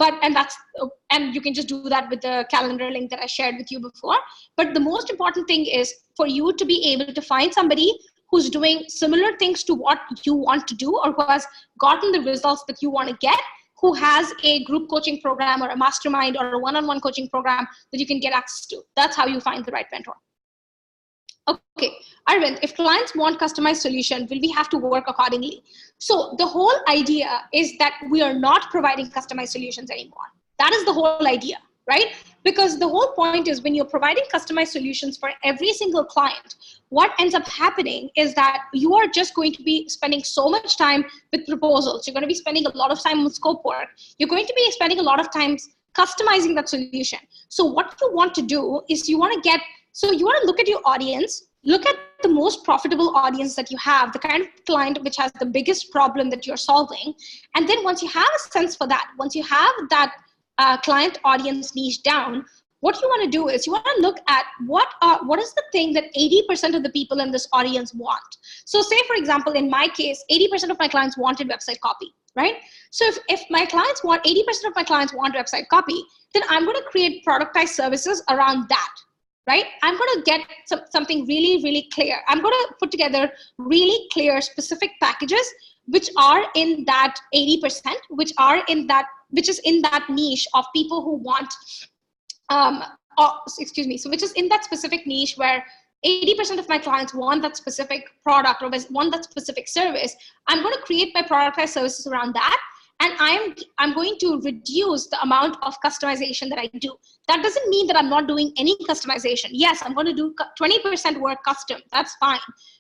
And you can just do that with the calendar link that I shared with you before. But the most important thing is for you to be able to find somebody who's doing similar things to what you want to do, or who has gotten the results that you want to get, who has a group coaching program or a mastermind or a one-on-one coaching program that you can get access to. That's how you find the right mentor. Okay, Arvind, if clients want customized solution, will we have to work accordingly? So the whole idea is that we are not providing customized solutions anymore. That is the whole idea, right? Because the whole point is when you're providing customized solutions for every single client, what ends up happening is that you are just going to be spending so much time with proposals. You're going to be spending a lot of time on scope work. You're going to be spending a lot of time customizing that solution. So what you want to do is you want to look at your audience, look at the most profitable audience that you have, the kind of client which has the biggest problem that you're solving. And then once you have a sense for that, once you have that client audience niche down, what you want to do is you want to look at what is the thing that 80% of the people in this audience want. So say, for example, in my case, 80% of my clients wanted website copy, right? So if my clients want, 80% of my clients want website copy, then I'm going to create productized services around that. Right? I'm going to get something really, really clear. I'm going to put together really clear, specific packages, which are in that 80%, which is in that niche of people who want, so which is in that specific niche where 80% of my clients want that specific product or want that specific service. I'm going to create my productized services around that. And I'm going to reduce the amount of customization that I do. That doesn't mean that I'm not doing any customization. Yes, I'm going to do 20% work custom. That's fine.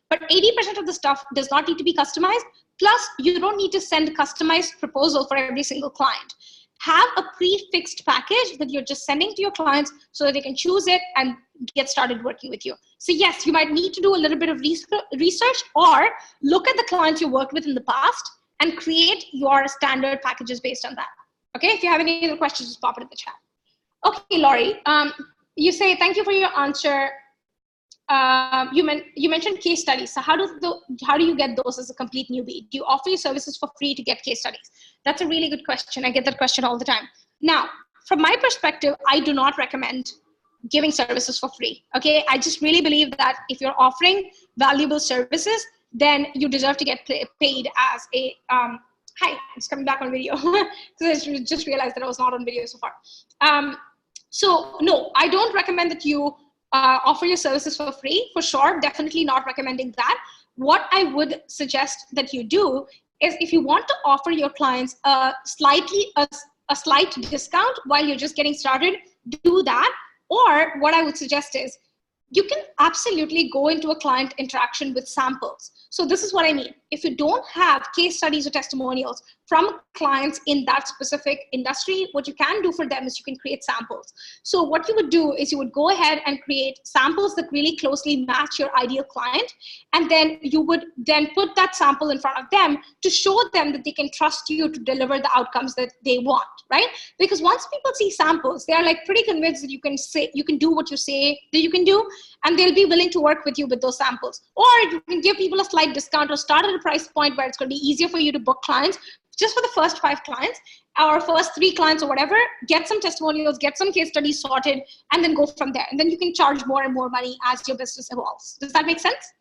But 80% of the stuff does not need to be customized. Plus, you don't need to send a customized proposal for every single client. Have a prefixed package that you're just sending to your clients so that they can choose it and get started working with you. So yes, you might need to do a little bit of research, or look at the clients you worked with in the past and create your standard packages based on that. Okay, if you have any other questions, just pop it in the chat. Okay, Laurie, you say, thank you for your answer. You mentioned case studies. So how do you get those as a complete newbie? Do you offer your services for free to get case studies? That's a really good question. I get that question all the time. Now, from my perspective, I do not recommend giving services for free. Okay, I just really believe that if you're offering valuable services, then you deserve to get paid as a, hi, it's coming back on video. So I just realized that I was not on video so far. So no, I don't recommend that you offer your services for free, for sure, definitely not recommending that. What I would suggest that you do is, if you want to offer your clients a slight discount while you're just getting started, do that. Or what I would suggest is, you can absolutely go into a client interaction with samples. So this is what I mean. if you don't have case studies or testimonials from clients in that specific industry, what you can do for them is you can create samples. So what you would do is you would go ahead and create samples that really closely match your ideal client. And then you would then put that sample in front of them to show them that they can trust you to deliver the outcomes that they want, right? Because once people see samples, they are like pretty convinced that you can do what you say that you can do, and they'll be willing to work with you with those samples. Or you can give people a slight discount or start at a price point where it's going to be easier for you to book clients just for the first 5 clients or first 3 clients or whatever, get some testimonials, get some case studies sorted, and then go from there. And then you can charge more and more money as your business evolves. Does that make sense?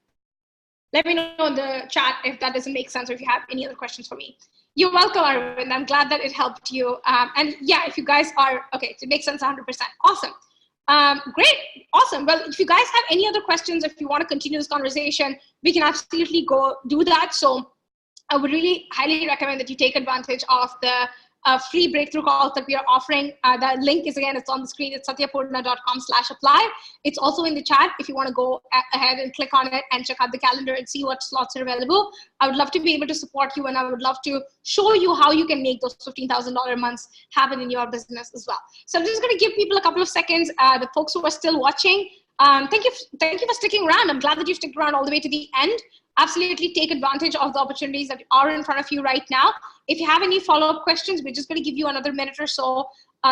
Let me know in the chat if that doesn't make sense or if you have any other questions for me. You're welcome, Arvind. I'm glad that it helped you. And yeah, if you guys are, okay, so it makes sense 100%. Awesome. Great. Awesome. Well, if you guys have any other questions, if you want to continue this conversation, we can absolutely go do that. So I would really highly recommend that you take advantage of the free breakthrough calls that we are offering. The link is, again, it's on the screen. It's satyapurna.com/apply. It's also in the chat if you want to go ahead and click on it and check out the calendar and see what slots are available. I would love to be able to support you, and I would love to show you how you can make those $15,000 months happen in your business as well. So I'm just going to give people a couple of seconds. The folks who are still watching, thank you for sticking around. I'm glad that you stuck around all the way to the end. Absolutely take advantage of the opportunities that are in front of you right now. If you have any follow-up questions, we're just going to give you another minute or so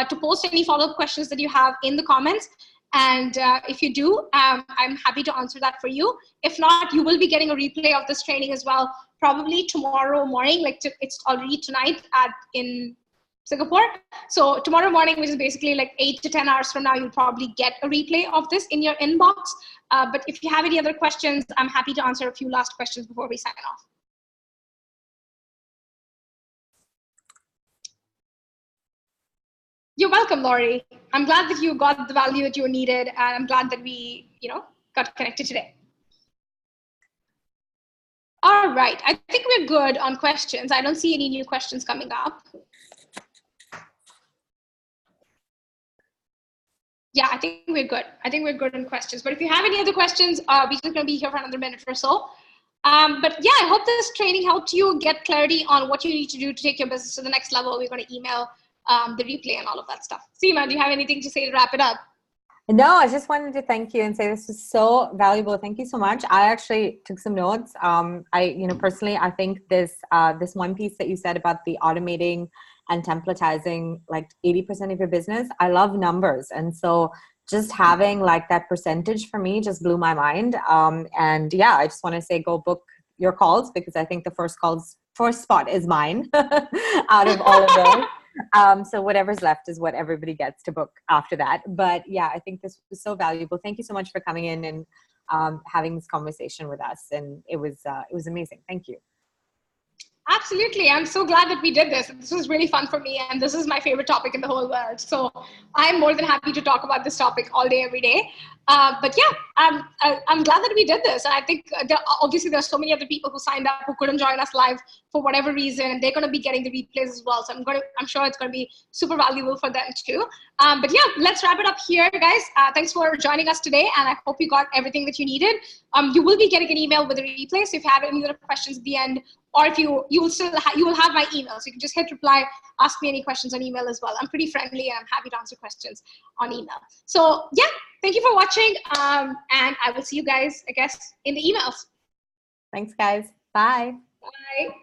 to post any follow-up questions that you have in the comments. And if you do, I'm happy to answer that for you. If not, you will be getting a replay of this training as well, probably tomorrow morning. It's already tonight in Singapore. So tomorrow morning, which is basically like 8 to 10 hours from now, you'll probably get a replay of this in your inbox. But if you have any other questions, I'm happy to answer a few last questions before we sign off. You're welcome, Laurie. I'm glad that you got the value that you needed, and I'm glad that we, got connected today. All right, I think we're good on questions. I don't see any new questions coming up. Yeah, I think we're good. I think we're good on questions. But if you have any other questions, we're just going to be here for another minute or so. But yeah, I hope this training helped you get clarity on what you need to do to take your business to the next level. We're going to email the replay and all of that stuff. Seema, do you have anything to say to wrap it up? No, I just wanted to thank you and say this was so valuable. Thank you so much. I actually took some notes. Personally, I think this one piece that you said about the automating and templatizing like 80% of your business, I love numbers. And so just having like that percentage for me just blew my mind. And yeah, I just want to say, go book your calls, because I think the first spot is mine out of all of those. So whatever's left is what everybody gets to book after that. But yeah, I think this was so valuable. Thank you so much for coming in and having this conversation with us. And it was amazing. Thank you. Absolutely. I'm so glad that we did this. This was really fun for me, and this is my favorite topic in the whole world. So I'm more than happy to talk about this topic all day, every day. But yeah, I'm glad that we did this. And I think obviously there's so many other people who signed up who couldn't join us live for whatever reason, and they're going to be getting the replays as well. So I'm sure it's going to be super valuable for them too. But yeah, let's wrap it up here, guys. Thanks for joining us today, and I hope you got everything that you needed. You will be getting an email with a replay. So if you have any other questions at the end, or if you will have my email, so you can just hit reply, ask me any questions on email as well. I'm pretty friendly, and I'm happy to answer questions on email. So yeah, thank you for watching, and I will see you guys, I guess, in the emails. Thanks, guys. Bye. Bye.